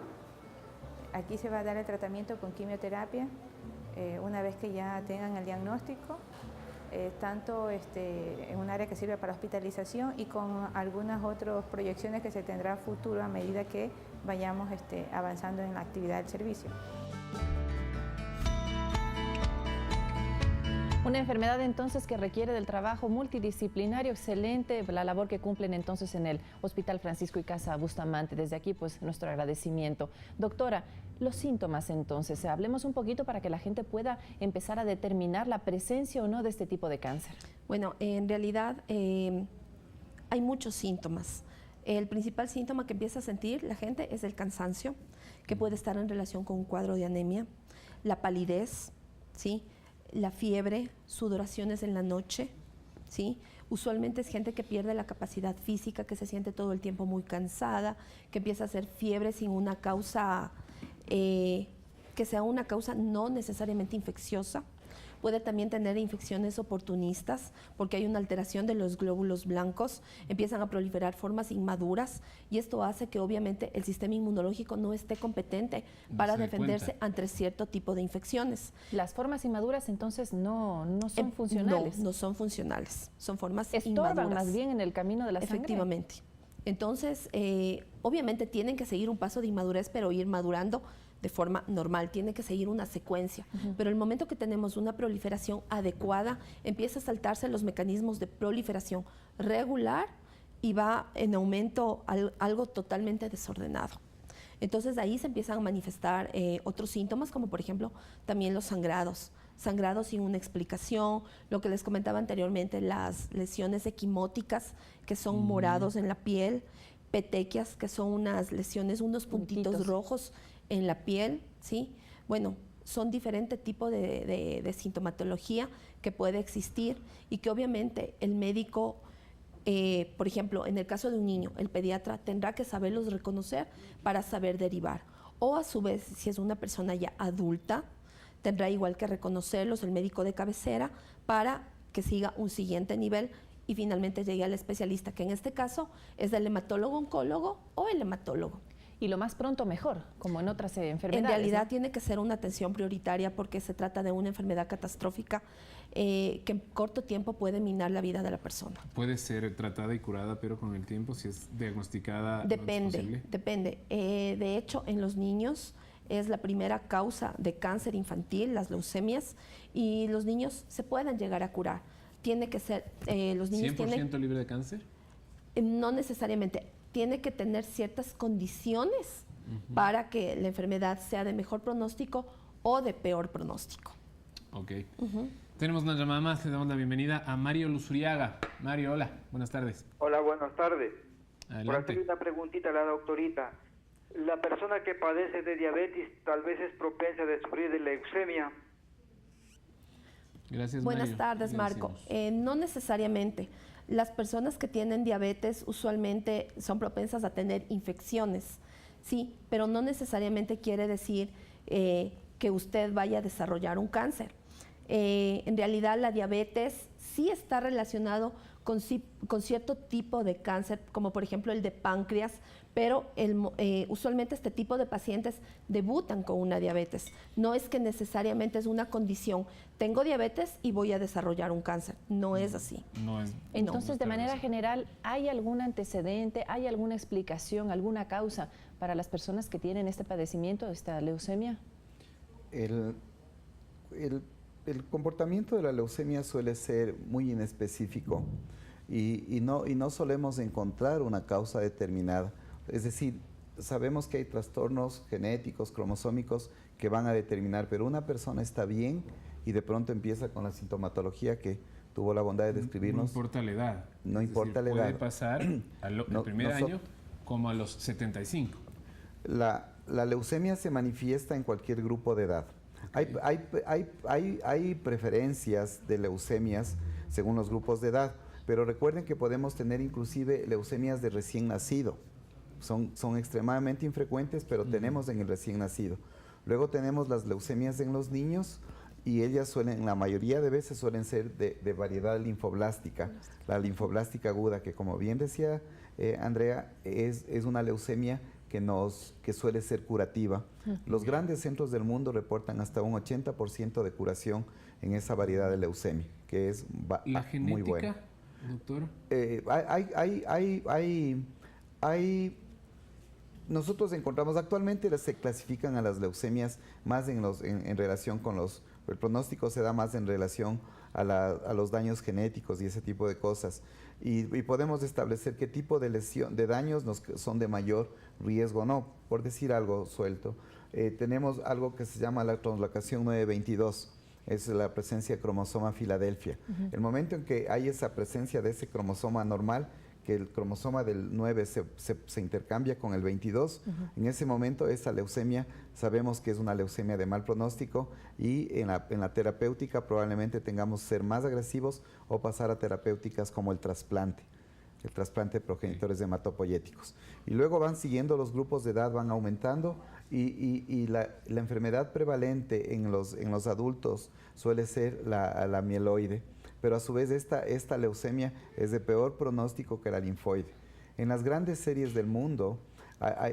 Aquí se va a dar el tratamiento con quimioterapia una vez que ya tengan el diagnóstico, tanto en un área que sirve para hospitalización y con algunas otras proyecciones que se tendrá a futuro a medida que vayamos avanzando en la actividad del servicio. Una enfermedad entonces que requiere del trabajo multidisciplinario, excelente la labor que cumplen entonces en el Hospital Francisco Icaza Bustamante. Desde aquí pues nuestro agradecimiento. Doctora, los síntomas entonces, hablemos un poquito para que la gente pueda empezar a determinar la presencia o no de este tipo de cáncer. Bueno, en realidad hay muchos síntomas. El principal síntoma que empieza a sentir la gente es el cansancio, que puede estar en relación con un cuadro de anemia, la palidez, ¿sí?, la fiebre, sudoraciones en la noche, ¿sí? Usualmente es gente que pierde la capacidad física, que se siente todo el tiempo muy cansada, que empieza a hacer fiebre sin una causa, que sea una causa no necesariamente infecciosa. Puede también tener infecciones oportunistas porque hay una alteración de los glóbulos blancos, empiezan a proliferar formas inmaduras y esto hace que obviamente el sistema inmunológico no esté competente para defenderse ante cierto tipo de infecciones. Las formas inmaduras entonces no son funcionales. No son funcionales, son formas estorban inmaduras. más bien en el camino de la sangre. Efectivamente. Entonces, obviamente tienen que seguir un paso de inmadurez, pero ir madurando de forma normal, tiene que seguir una secuencia. Pero el momento que tenemos una proliferación adecuada, empieza a saltarse los mecanismos de proliferación regular y va en aumento algo totalmente desordenado. Entonces ahí se empiezan a manifestar otros síntomas, como por ejemplo también los sangrados sin una explicación, lo que les comentaba anteriormente, las lesiones equimóticas que son morados en la piel, petequias que son unas lesiones, unos puntitos rojos en la piel, ¿sí? Bueno, son diferentes tipos de sintomatología que puede existir y que obviamente el médico, por ejemplo, en el caso de un niño, el pediatra tendrá que saberlos reconocer para saber derivar. O a su vez, si es una persona ya adulta, tendrá igual que reconocerlos el médico de cabecera para que siga un siguiente nivel y finalmente llegue al especialista, que en este caso es el hematólogo oncólogo o el hematólogo. Y lo más pronto mejor, como en otras enfermedades. En realidad tiene que ser una atención prioritaria porque se trata de una enfermedad catastrófica que en corto tiempo puede minar la vida de la persona. ¿Puede ser tratada y curada, pero con el tiempo, si es diagnosticada? Depende. De hecho, en los niños es la primera causa de cáncer infantil, las leucemias, y los niños se pueden llegar a curar. Tiene que ser, los niños ¿100% libre de cáncer? No necesariamente. Tiene que tener ciertas condiciones para que la enfermedad sea de mejor pronóstico o de peor pronóstico. Ok. Tenemos una llamada más, le damos la bienvenida a Mario Luzuriaga. Mario, hola, buenas tardes. Hola, buenas tardes. Adelante. Por hacerle una preguntita a la doctorita. ¿La persona que padece de diabetes tal vez es propensa de sufrir de leucemia? Gracias, Buenas Mario. tardes, Marco. No necesariamente. Las personas que tienen diabetes usualmente son propensas a tener infecciones, sí, pero no necesariamente quiere decir que usted vaya a desarrollar un cáncer. En realidad la diabetes sí está relacionado con cierto tipo de cáncer, como por ejemplo el de páncreas, pero usualmente este tipo de pacientes debutan con una diabetes. No es que necesariamente es una condición, tengo diabetes y voy a desarrollar un cáncer. No es así. Entonces, de manera general, ¿hay algún antecedente, hay alguna explicación, alguna causa para las personas que tienen este padecimiento, esta leucemia? El comportamiento de la leucemia suele ser muy inespecífico y no solemos encontrar una causa determinada. Es decir, sabemos que hay trastornos genéticos, cromosómicos que van a determinar, pero una persona está bien y de pronto empieza con la sintomatología que tuvo la bondad de describirnos. No importa la edad. No importa la edad. Puede pasar el primer año como a los 75. La leucemia se manifiesta en cualquier grupo de edad. Hay preferencias de leucemias según los grupos de edad, pero recuerden que podemos tener inclusive leucemias de recién nacido. Son extremadamente infrecuentes, pero tenemos en el recién nacido. Luego tenemos las leucemias en los niños y ellas la mayoría de veces suelen ser de variedad linfoblástica. La linfoblástica aguda, que como bien decía Andrea, es una leucemia que suele ser curativa. Los grandes centros del mundo reportan hasta un 80% de curación en esa variedad de leucemia, que es muy buena. Doctor. Nosotros encontramos, actualmente se clasifican a las leucemias más en relación con el pronóstico se da más en relación a los daños genéticos y ese tipo de cosas. Y podemos establecer qué tipo de daños son de mayor riesgo o no. Por decir algo suelto, tenemos algo que se llama la translocación 922, es la presencia de cromosoma Filadelfia. El momento en que hay esa presencia de ese cromosoma anormal, que el cromosoma del 9 se intercambia con el 22. En ese momento esa leucemia sabemos que es una leucemia de mal pronóstico y en la terapéutica probablemente tengamos ser más agresivos o pasar a terapéuticas como el trasplante de progenitores hematopoyéticos. Y luego van siguiendo los grupos de edad, van aumentando y la enfermedad prevalente en los adultos suele ser la mieloide, pero a su vez esta leucemia es de peor pronóstico que la linfoide. En las grandes series del mundo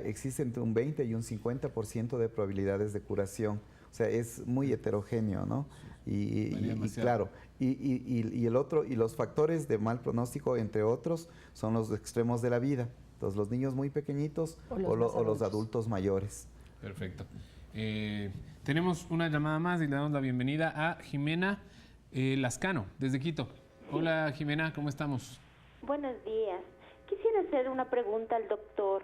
existe entre un 20 y un 50% de probabilidades de curación, o sea, es muy heterogéneo, ¿no? Y claro, y los factores de mal pronóstico, entre otros, son los extremos de la vida. Entonces, los niños muy pequeñitos o los adultos mayores. Perfecto. Tenemos una llamada más y le damos la bienvenida a Jimena Lascano, desde Quito. Hola, Jimena, ¿cómo estamos? Buenos días. Quisiera hacer una pregunta al doctor.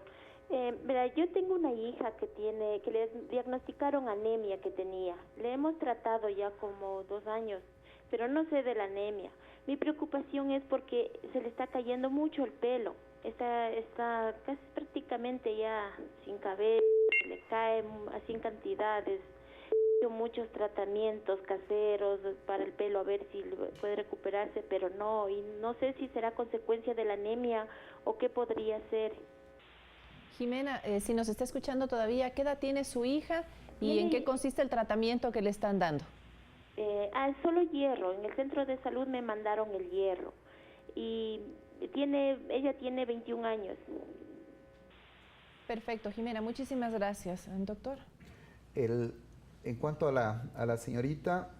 Mira, yo tengo una hija que le diagnosticaron anemia que tenía. Le hemos tratado ya como 2 años, pero no sé de la anemia. Mi preocupación es porque se le está cayendo mucho el pelo. Está casi prácticamente ya sin cabello, le cae así en cantidades. He hecho muchos tratamientos caseros para el pelo a ver si puede recuperarse, pero no. Y no sé si será consecuencia de la anemia o qué podría ser. Jimena, si nos está escuchando todavía, ¿qué edad tiene su hija y en qué consiste el tratamiento que le están dando? Solo hierro. En el centro de salud me mandaron el hierro. Y ella tiene 21 años. Perfecto, Jimena, muchísimas gracias. Doctor. En cuanto a la señorita,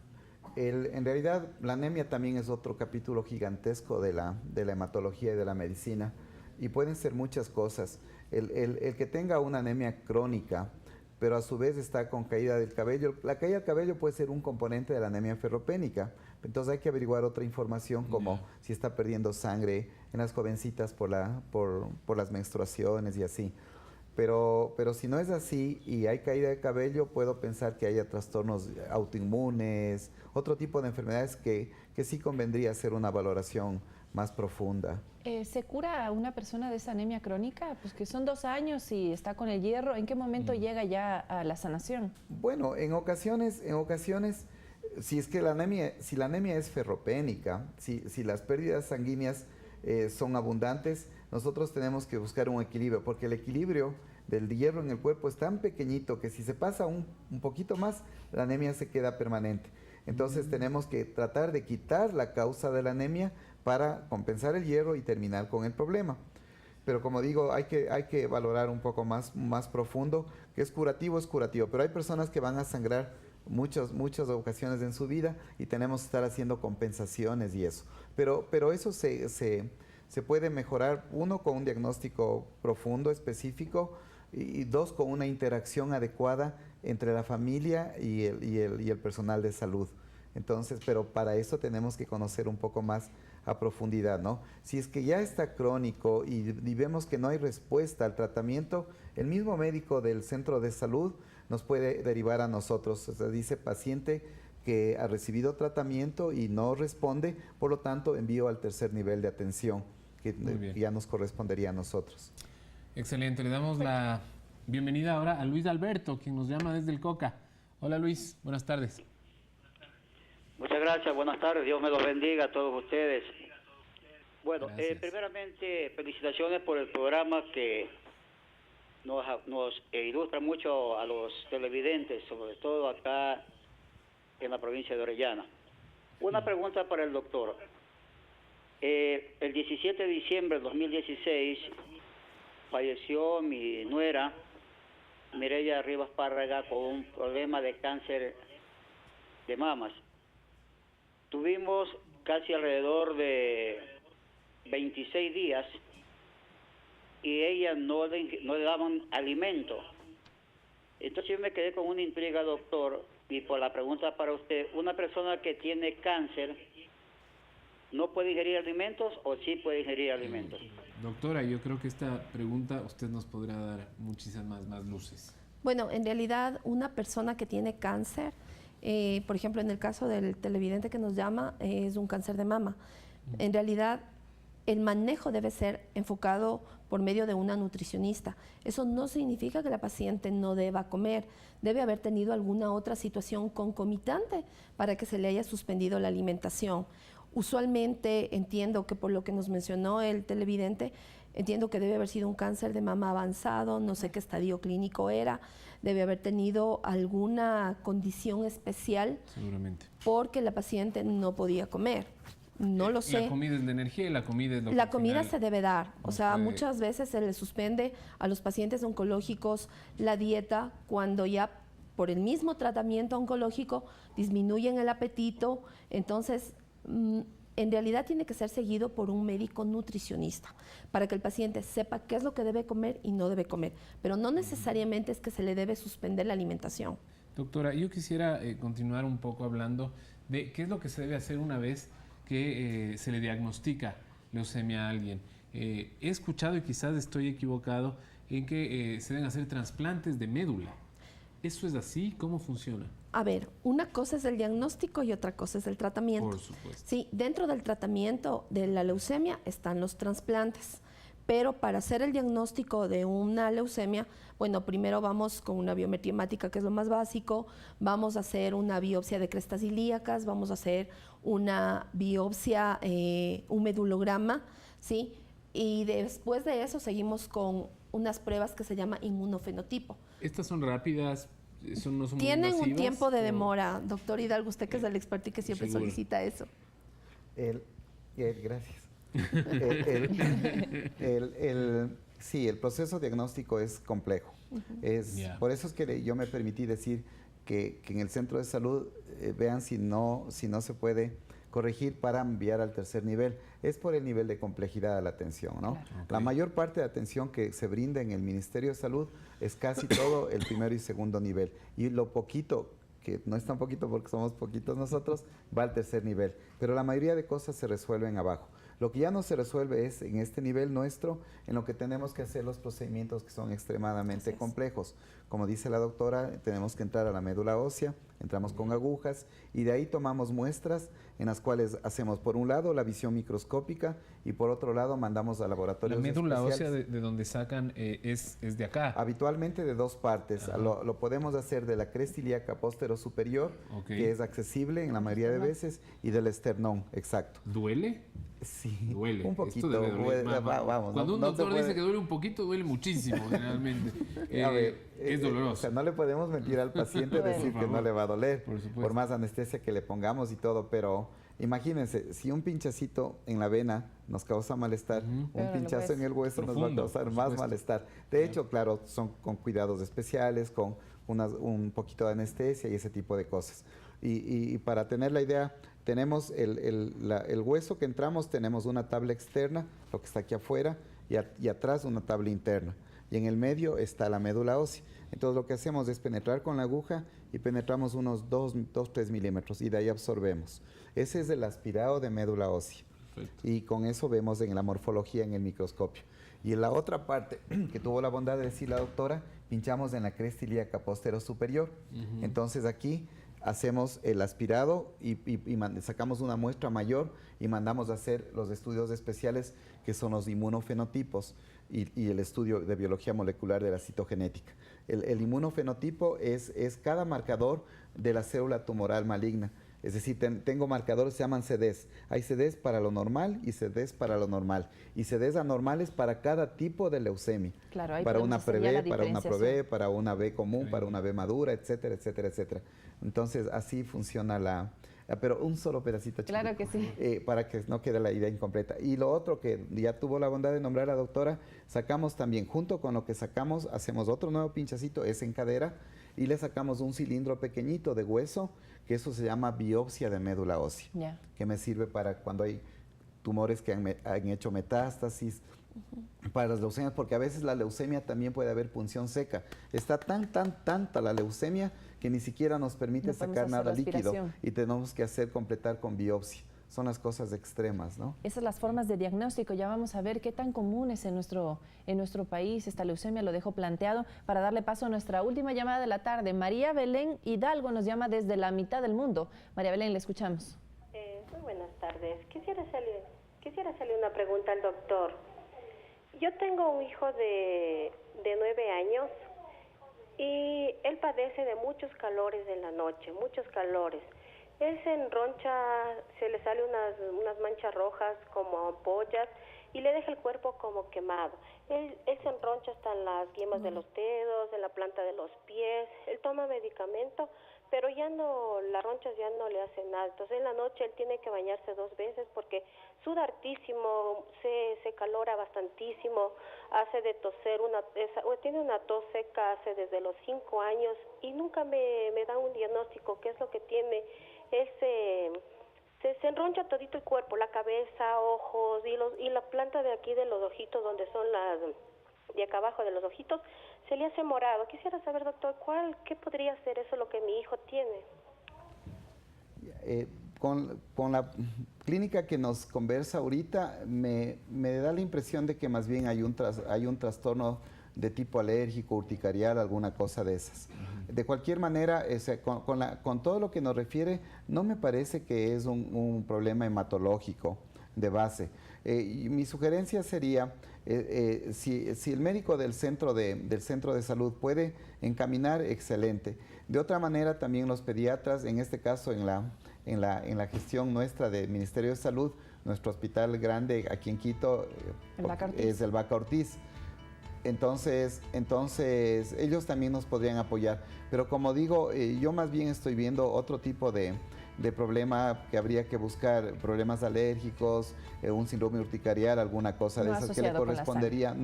en realidad la anemia también es otro capítulo gigantesco de la hematología y de la medicina, y pueden ser muchas cosas. El que tenga una anemia crónica, pero a su vez está con caída del cabello, la caída del cabello puede ser un componente de la anemia ferropénica. Entonces hay que averiguar otra información como si está perdiendo sangre en las jovencitas por las menstruaciones y así. Pero si no es así y hay caída de cabello, puedo pensar que haya trastornos autoinmunes, otro tipo de enfermedades que sí convendría hacer una valoración más profunda. ¿Se cura a una persona de esa anemia crónica? Pues que son 2 años y está con el hierro. ¿En qué momento llega ya a la sanación? Bueno, en ocasiones, si la anemia es ferropénica, si las pérdidas sanguíneas son abundantes, nosotros tenemos que buscar un equilibrio, porque el equilibrio del hierro en el cuerpo es tan pequeñito que si se pasa un poquito más, la anemia se queda permanente. Entonces tenemos que tratar de quitar la causa de la anemia para compensar el hierro y terminar con el problema. Pero como digo, hay que valorar un poco más profundo, que es curativo, pero hay personas que van a sangrar muchas ocasiones en su vida y tenemos que estar haciendo compensaciones y eso. Pero eso se puede mejorar, 1, con un diagnóstico profundo, específico, y 2, con una interacción adecuada entre la familia y el personal de salud. Entonces, pero para eso tenemos que conocer un poco más a profundidad, ¿no? Si es que ya está crónico y vemos que no hay respuesta al tratamiento, el mismo médico del centro de salud nos puede derivar a nosotros. O sea, dice paciente que ha recibido tratamiento y no responde, por lo tanto envío al 3er nivel de atención, que ya nos correspondería a nosotros. Excelente, le damos la bienvenida ahora a Luis Alberto, quien nos llama desde el Coca. Hola Luis, buenas tardes. Muchas gracias, buenas tardes, Dios me los bendiga a todos ustedes. Bueno, primeramente felicitaciones por el programa que nos ilustra mucho a los televidentes, sobre todo acá en la provincia de Orellana. Una pregunta para el doctor. El 17 de diciembre de 2016 falleció mi nuera, Mireya Rivas Párraga, con un problema de cáncer de mamas. Tuvimos casi alrededor de 26 días y ella no le daban alimento. Entonces yo me quedé con una intriga, doctor, y por la pregunta para usted, ¿una persona que tiene cáncer no puede ingerir alimentos o sí puede ingerir alimentos? Doctora, yo creo que esta pregunta usted nos podrá dar muchísimas más luces. Bueno, en realidad una persona que tiene cáncer, por ejemplo, en el caso del televidente que nos llama, es un cáncer de mama. En realidad, el manejo debe ser enfocado por medio de una nutricionista. Eso no significa que la paciente no deba comer. Debe haber tenido alguna otra situación concomitante para que se le haya suspendido la alimentación. Usualmente entiendo que por lo que nos mencionó el televidente, entiendo que debe haber sido un cáncer de mama avanzado, no sé qué estadio clínico era, debe haber tenido alguna condición especial. Seguramente. Porque la paciente no podía comer. No lo sé. La comida es de energía y la comida es lo que La comida se debe dar. O sea, puede... muchas veces se le suspende a los pacientes oncológicos la dieta cuando ya por el mismo tratamiento oncológico disminuyen el apetito. Entonces, en realidad tiene que ser seguido por un médico nutricionista para que el paciente sepa qué es lo que debe comer y no debe comer. Pero no necesariamente es que se le debe suspender la alimentación. Doctora, yo quisiera continuar un poco hablando de qué es lo que se debe hacer una vez que se le diagnostica leucemia a alguien. He escuchado, y quizás estoy equivocado, en que se deben hacer trasplantes de médula. ¿Eso es así? ¿Cómo funciona? A ver, una cosa es el diagnóstico y otra cosa es el tratamiento. Por supuesto. Sí, dentro del tratamiento de la leucemia están los trasplantes. Pero para hacer el diagnóstico de una leucemia, bueno, primero vamos con una biometría hemática, que es lo más básico, vamos a hacer una biopsia de crestas ilíacas, vamos a hacer una biopsia, un medulograma, ¿sí? Y después de eso seguimos con unas pruebas que se llama inmunofenotipo. ¿Estas son rápidas? ¿No son muy Tienen invasivas, un tiempo de o... demora, doctor Hidalgo, usted que es el experto y que siempre Seguro. solicita eso. Gracias. Sí, el proceso diagnóstico es complejo. Por eso es que yo me permití decir que en el centro de salud vean si no se puede corregir para enviar al tercer nivel. Es por el nivel de complejidad de la atención, ¿no? Claro. Okay. La mayor parte de atención que se brinda en el Ministerio de Salud es casi todo el primero y segundo nivel. Y lo poquito, que no es tan poquito porque somos poquitos nosotros, va al tercer nivel. Pero la mayoría de cosas se resuelven abajo. Lo que ya no se resuelve es en este nivel nuestro, en lo que tenemos que hacer los procedimientos que son extremadamente complejos. Como dice la doctora, tenemos que entrar a la médula ósea, entramos con agujas y de ahí tomamos muestras en las cuales hacemos por un lado la visión microscópica y por otro lado mandamos a laboratorios especiales. ¿La médula ósea de donde sacan es de acá? Habitualmente de dos partes. Lo podemos hacer de la cresta ilíaca postero superior, que es accesible en la mayoría de veces, y del esternón, exacto. ¿Duele? Sí, duele. Un poquito. Esto debe doler. Vamos, cuando un doctor dice que duele un poquito, duele muchísimo generalmente. Es doloroso. O sea, no le podemos mentir al paciente decir que no le va a doler, por más anestesia que le pongamos y todo, pero imagínense, si un pinchacito en la vena nos causa malestar, un pinchazo en el hueso nos va a causar más malestar. De hecho, claro, son con cuidados especiales, con un poquito de anestesia y ese tipo de cosas. Y para tener la idea, tenemos el hueso que entramos, tenemos una tabla externa, lo que está aquí afuera, y atrás una tabla interna. Y en el medio está la médula ósea. Entonces lo que hacemos es penetrar con la aguja y penetramos unos 2-3 milímetros y de ahí absorbemos. Ese es el aspirado de médula ósea. Perfecto. Y con eso vemos en la morfología en el microscopio. Y en la otra parte, que tuvo la bondad de decir la doctora, pinchamos en la cresta ilíaca postero superior. Entonces aquí hacemos el aspirado y sacamos una muestra mayor y mandamos a hacer los estudios especiales que son los inmunofenotipos y el estudio de biología molecular de la citogenética. El inmunofenotipo es cada marcador de la célula tumoral maligna. Es decir, tengo marcadores que se llaman CDs. Hay CDs para lo normal y CDs para lo normal. Y CDs anormales para cada tipo de leucemia. Claro, para una pre-B, para una pro-B, para una B común, para una B madura, etcétera, etcétera, etcétera. Entonces, así funciona pero un solo pedacito. Claro que sí. Para que no quede la idea incompleta. Y lo otro que ya tuvo la bondad de nombrar a la doctora, sacamos también, junto con lo que sacamos, hacemos otro nuevo pinchacito, es en cadera, y le sacamos un cilindro pequeñito de hueso, que eso se llama biopsia de médula ósea, que me sirve para cuando hay tumores que han hecho metástasis, para las leucemias, porque a veces la leucemia también puede haber punción seca. Está tanta la leucemia que ni siquiera nos permite sacar nada líquido y tenemos que completar con biopsia. Son las cosas extremas, ¿no? Esas las formas de diagnóstico. Ya vamos a ver qué tan común es en nuestro país esta leucemia. Lo dejo planteado para darle paso a nuestra última llamada de la tarde. María Belén Hidalgo nos llama desde la mitad del mundo. María Belén, le escuchamos. Muy buenas tardes. Quisiera Quisiera hacerle una pregunta al doctor. Yo tengo un hijo de 9 años y él padece de muchos calores en la noche, muchos calores. Él se enroncha, se le salen unas manchas rojas como ampollas y le deja el cuerpo como quemado. Él se enroncha hasta en las yemas de los dedos, en la planta de los pies. Él toma medicamento, pero ya no, las ronchas ya no le hacen nada. Entonces en la noche él tiene que bañarse 2 veces porque suda hartísimo, se calora bastantísimo, hace de toser, tiene una tos seca hace desde los 5 años y nunca me da un diagnóstico qué es lo que tiene. Él se enroncha todito el cuerpo, la cabeza, ojos y la planta de aquí de los ojitos, donde son las de acá abajo de los ojitos, se le hace morado. Quisiera saber, doctor, ¿qué podría ser eso lo que mi hijo tiene? Con la clínica que nos conversa ahorita, me da la impresión de que más bien hay un trastorno de tipo alérgico, urticarial, alguna cosa de esas. De cualquier manera, con todo lo que nos refiere, no me parece que es un problema hematológico de base. Y mi sugerencia sería, si el médico del centro de salud puede encaminar, excelente. De otra manera, también los pediatras, en este caso en la gestión nuestra del Ministerio de Salud, nuestro hospital grande aquí en Quito es el Vaca Ortiz. Entonces ellos también nos podrían apoyar. Pero como digo, yo más bien estoy viendo otro tipo de problema que habría que buscar, problemas alérgicos, un síndrome urticarial, alguna cosa de esas que le correspondería,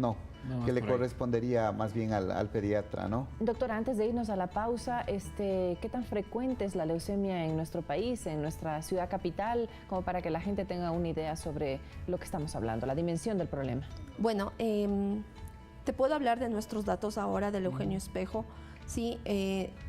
que le correspondería más bien al pediatra, ¿no? Doctora, antes de irnos a la pausa, ¿qué tan frecuente es la leucemia en nuestro país, en nuestra ciudad capital, como para que la gente tenga una idea sobre lo que estamos hablando, la dimensión del problema? Bueno, te puedo hablar de nuestros datos ahora del Eugenio Espejo. Sí,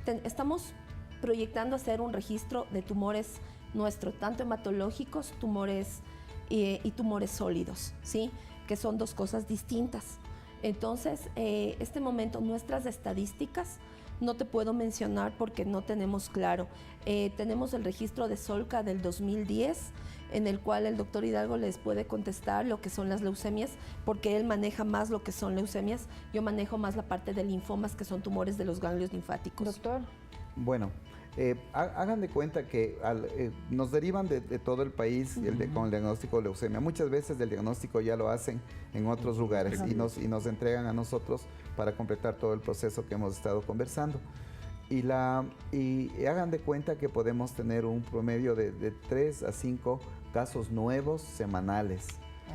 estamos proyectando hacer un registro de tumores nuestros, tanto hematológicos, tumores y tumores sólidos, ¿sí? Que son 2 cosas distintas. Entonces, este momento, nuestras estadísticas, no te puedo mencionar porque no tenemos claro. Tenemos el registro de Solca del 2010, en el cual el doctor Hidalgo les puede contestar lo que son las leucemias, porque él maneja más lo que son leucemias. Yo manejo más la parte de linfomas, que son tumores de los ganglios linfáticos. Doctor. Bueno, hagan de cuenta que nos derivan de todo el país con el diagnóstico de leucemia. Muchas veces el diagnóstico ya lo hacen en otros lugares y nos entregan a nosotros para completar todo el proceso que hemos estado conversando. Y hagan de cuenta que podemos tener un promedio de 3 a 5 casos nuevos semanales.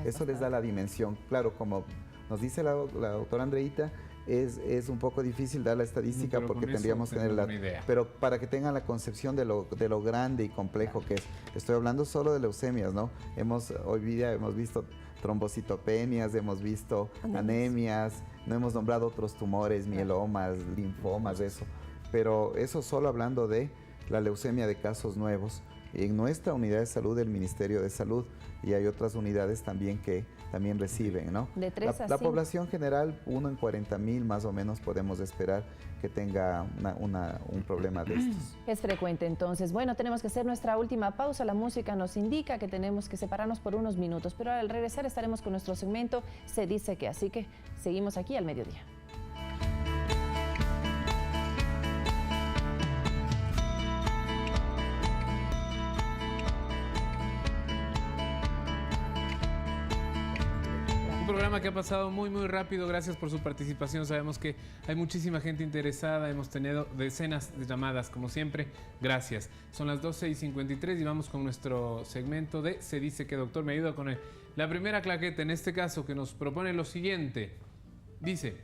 Eso les da la dimensión. Claro, como nos dice la doctora Andreita, es un poco difícil dar la estadística porque tendríamos que tener idea. Pero para que tengan la concepción de lo grande y complejo que es. Estoy hablando solo de leucemias, ¿no? Hoy día hemos visto trombocitopenias, hemos visto anemias, no hemos nombrado otros tumores, mielomas, linfomas, eso. Pero eso solo hablando de la leucemia de casos nuevos. En nuestra unidad de salud del Ministerio de Salud, y hay otras unidades también que también reciben, ¿no? De 3 a 5. La población general, 1 en 40,000 más o menos podemos esperar que tenga un problema de estos. Es frecuente entonces. Bueno, tenemos que hacer nuestra última pausa. La música nos indica que tenemos que separarnos por unos minutos, pero al regresar estaremos con nuestro segmento Se dice que, así que seguimos aquí al mediodía. Un programa que ha pasado muy rápido, gracias por su participación. Sabemos que hay muchísima gente interesada, hemos tenido decenas de llamadas como siempre, gracias. Son las 12:53 y vamos con nuestro segmento de Se dice que. Doctor, me ayuda con la primera claqueta, en este caso, que nos propone lo siguiente. Dice,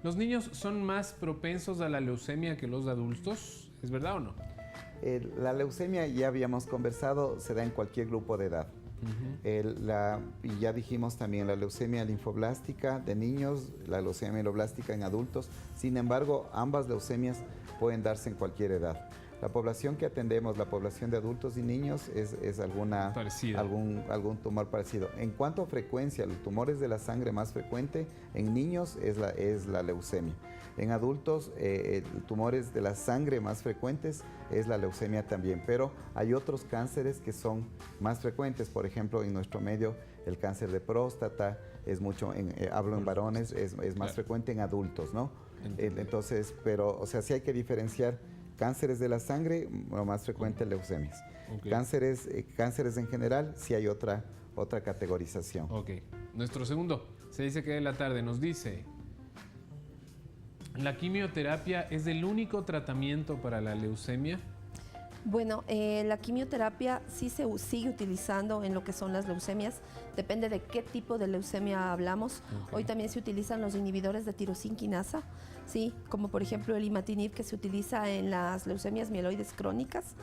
¿los niños son más propensos a la leucemia que los adultos? ¿Es verdad o no? La leucemia, ya habíamos conversado, se da en cualquier grupo de edad. Y ya dijimos también la leucemia linfoblástica de niños, la leucemia mieloblástica en adultos. Sin embargo, ambas leucemias pueden darse en cualquier edad. La población que atendemos, la población de adultos y niños, es algún tumor parecido. En cuanto a frecuencia, los tumores de la sangre más frecuente en niños es la leucemia. En adultos, tumores de la sangre más frecuentes es la leucemia también, pero hay otros cánceres que son más frecuentes. Por ejemplo, en nuestro medio, el cáncer de próstata es mucho, hablo en varones, es más frecuente en adultos, ¿no? Entonces, pero, o sea, sí hay que diferenciar cánceres de la sangre, lo más frecuente leucemias. Cánceres en general, sí hay otra categorización. Ok. Nuestro segundo, se dice que de la tarde, nos dice: ¿la quimioterapia es el único tratamiento para la leucemia? Bueno, la quimioterapia sí se sigue utilizando en lo que son las leucemias. Depende de qué tipo de leucemia hablamos. Hoy también se utilizan los inhibidores de tirosina quinasa, ¿sí? Como por ejemplo el imatinib, que se utiliza en las leucemias mieloides crónicas,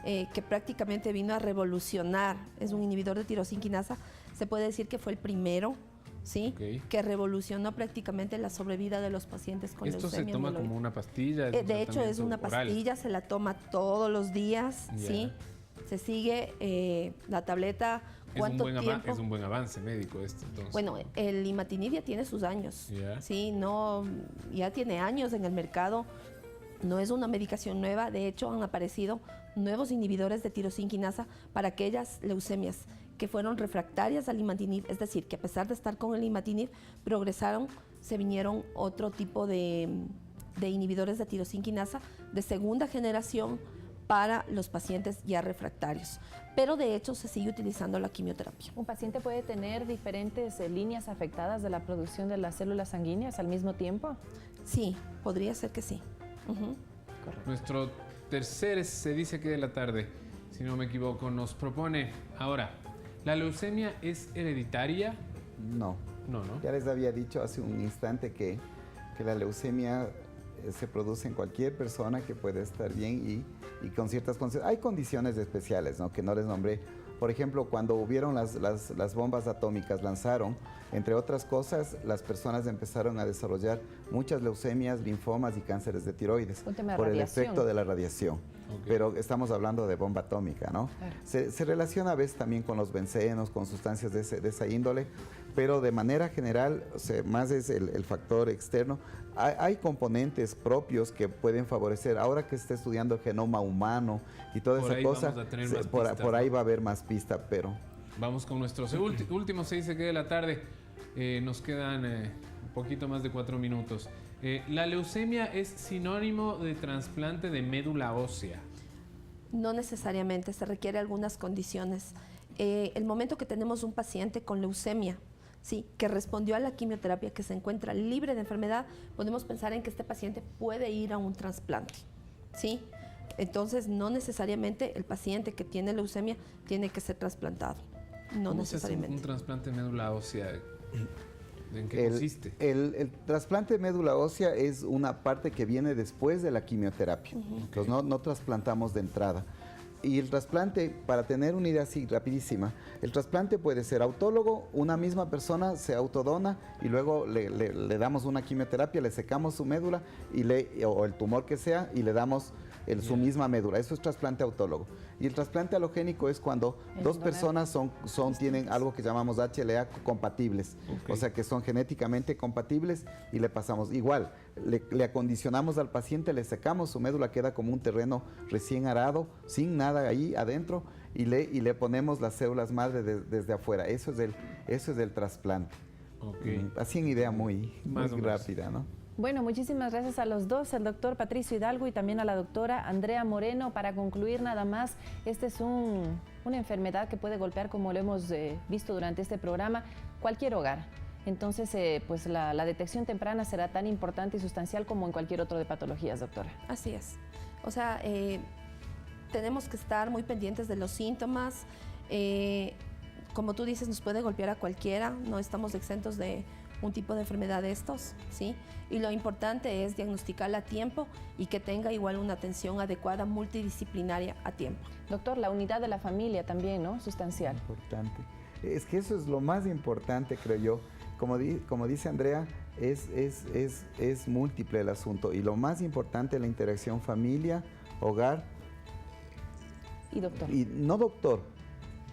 que prácticamente vino a revolucionar. Es un inhibidor de tirosina quinasa. Se puede decir que fue el primero, ¿sí? Que revolucionó prácticamente la sobrevida de los pacientes con leucemia mieloide. ¿Esto se toma como una pastilla? De hecho, es una pastilla, se la toma todos los días, ¿sí? Se sigue la tableta. ¿Cuánto tiempo? Es un buen avance médico esto, entonces. Bueno, el imatinib ya tiene sus años, ¿sí? Ya tiene años en el mercado. No es una medicación nueva. De hecho, han aparecido nuevos inhibidores de tirosina quinasa para aquellas leucemias que fueron refractarias al imatinib, es decir, que a pesar de estar con el imatinib, progresaron, se vinieron otro tipo de inhibidores de tirosina quinasa de segunda generación para los pacientes ya refractarios. Pero de hecho se sigue utilizando la quimioterapia. ¿Un paciente puede tener diferentes líneas afectadas de la producción de las células sanguíneas al mismo tiempo? Sí, podría ser que sí. Correcto. Nuestro tercer, se dice que de la tarde, si no me equivoco, nos propone ahora: ¿la leucemia es hereditaria? No. No. Ya les había dicho hace un instante que la leucemia se produce en cualquier persona que puede estar bien y con ciertas condiciones. Hay condiciones especiales, ¿no?, que no les nombré. Por ejemplo, cuando hubieron las bombas atómicas, lanzaron, entre otras cosas, las personas empezaron a desarrollar muchas leucemias, linfomas y cánceres de tiroides por el efecto de la radiación. Pero estamos hablando de bomba atómica, ¿no? Claro. Se relaciona a veces también con los bencenos, con sustancias de esa índole, pero de manera general, o sea, más es el factor externo. Hay componentes propios que pueden favorecer. Ahora que se está estudiando el genoma humano y toda esa cosa, por ahí va a haber más pista, pero... Vamos con nuestros últimos 6 de la tarde. Nos quedan un poquito más de 4 minutos. ¿La leucemia es sinónimo de trasplante de médula ósea? No necesariamente, se requiere algunas condiciones. El momento que tenemos un paciente con leucemia, sí, que respondió a la quimioterapia, que se encuentra libre de enfermedad, podemos pensar en que este paciente puede ir a un trasplante, ¿sí? Entonces, no necesariamente el paciente que tiene leucemia tiene que ser trasplantado. No necesariamente. ¿Un trasplante de médula ósea? ¿En qué consiste? El trasplante de médula ósea es una parte que viene después de la quimioterapia. Entonces, no trasplantamos de entrada. Y el trasplante, para tener una idea así rapidísima, el trasplante puede ser autólogo, una misma persona se autodona y luego le damos una quimioterapia, le secamos su médula o el tumor que sea y le damos su misma médula. Eso es trasplante autólogo. Y el trasplante halogénico es cuando dos personas tienen algo que llamamos HLA compatibles. O sea, que son genéticamente compatibles y le pasamos igual. Le acondicionamos al paciente, le secamos su médula, queda como un terreno recién arado, sin nada ahí adentro, y le ponemos las células madre desde afuera. Eso es el trasplante. Así en idea muy rápida, ¿no? Bueno, muchísimas gracias a los dos, al doctor Patricio Hidalgo y también a la doctora Andrea Moreno. Para concluir nada más, esta es una enfermedad que puede golpear, como lo hemos visto durante este programa, cualquier hogar. Entonces, pues la detección temprana será tan importante y sustancial como en cualquier otro de patologías, doctora. Así es. O sea, tenemos que estar muy pendientes de los síntomas. Como tú dices, nos puede golpear a cualquiera, no estamos exentos de un tipo de enfermedad de estos, ¿sí? Y lo importante es diagnosticarla a tiempo y que tenga igual una atención adecuada multidisciplinaria a tiempo. Doctor, la unidad de la familia también, ¿no? Sustancial. Importante. Es que eso es lo más importante, creo yo. Como dice Andrea, es múltiple el asunto y lo más importante es la interacción familia, hogar Y doctor. Y no doctor,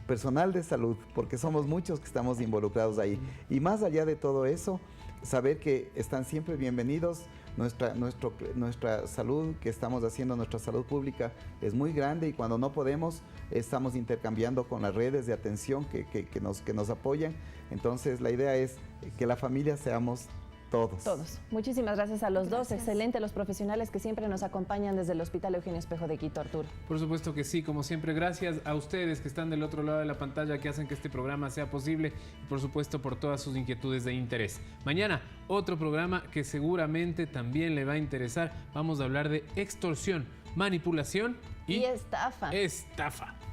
personal de salud, porque somos muchos que estamos involucrados ahí. Y más allá de todo eso, saber que están siempre bienvenidos. Nuestra salud que estamos haciendo, nuestra salud pública es muy grande, y cuando no podemos estamos intercambiando con las redes de atención que nos apoyan. Entonces la idea es que la familia seamos todos. Muchísimas gracias a los dos. Excelente los profesionales que siempre nos acompañan desde el Hospital Eugenio Espejo de Quito, Arturo. Por supuesto que sí, como siempre, gracias a ustedes que están del otro lado de la pantalla, que hacen que este programa sea posible, y por supuesto por todas sus inquietudes de interés. Mañana, otro programa que seguramente también le va a interesar. Vamos a hablar de extorsión, manipulación y estafa.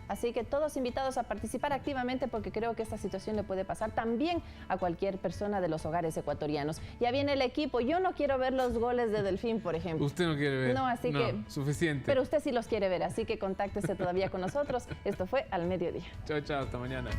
Así que todos invitados a participar activamente, porque creo que esta situación le puede pasar también a cualquier persona de los hogares ecuatorianos. Ya viene el equipo. Yo no quiero ver los goles de Delfín, por ejemplo. Usted no quiere ver. No, así que suficiente. Pero usted sí los quiere ver, así que contáctese todavía con nosotros. Esto fue Al Mediodía. Chao, hasta mañana.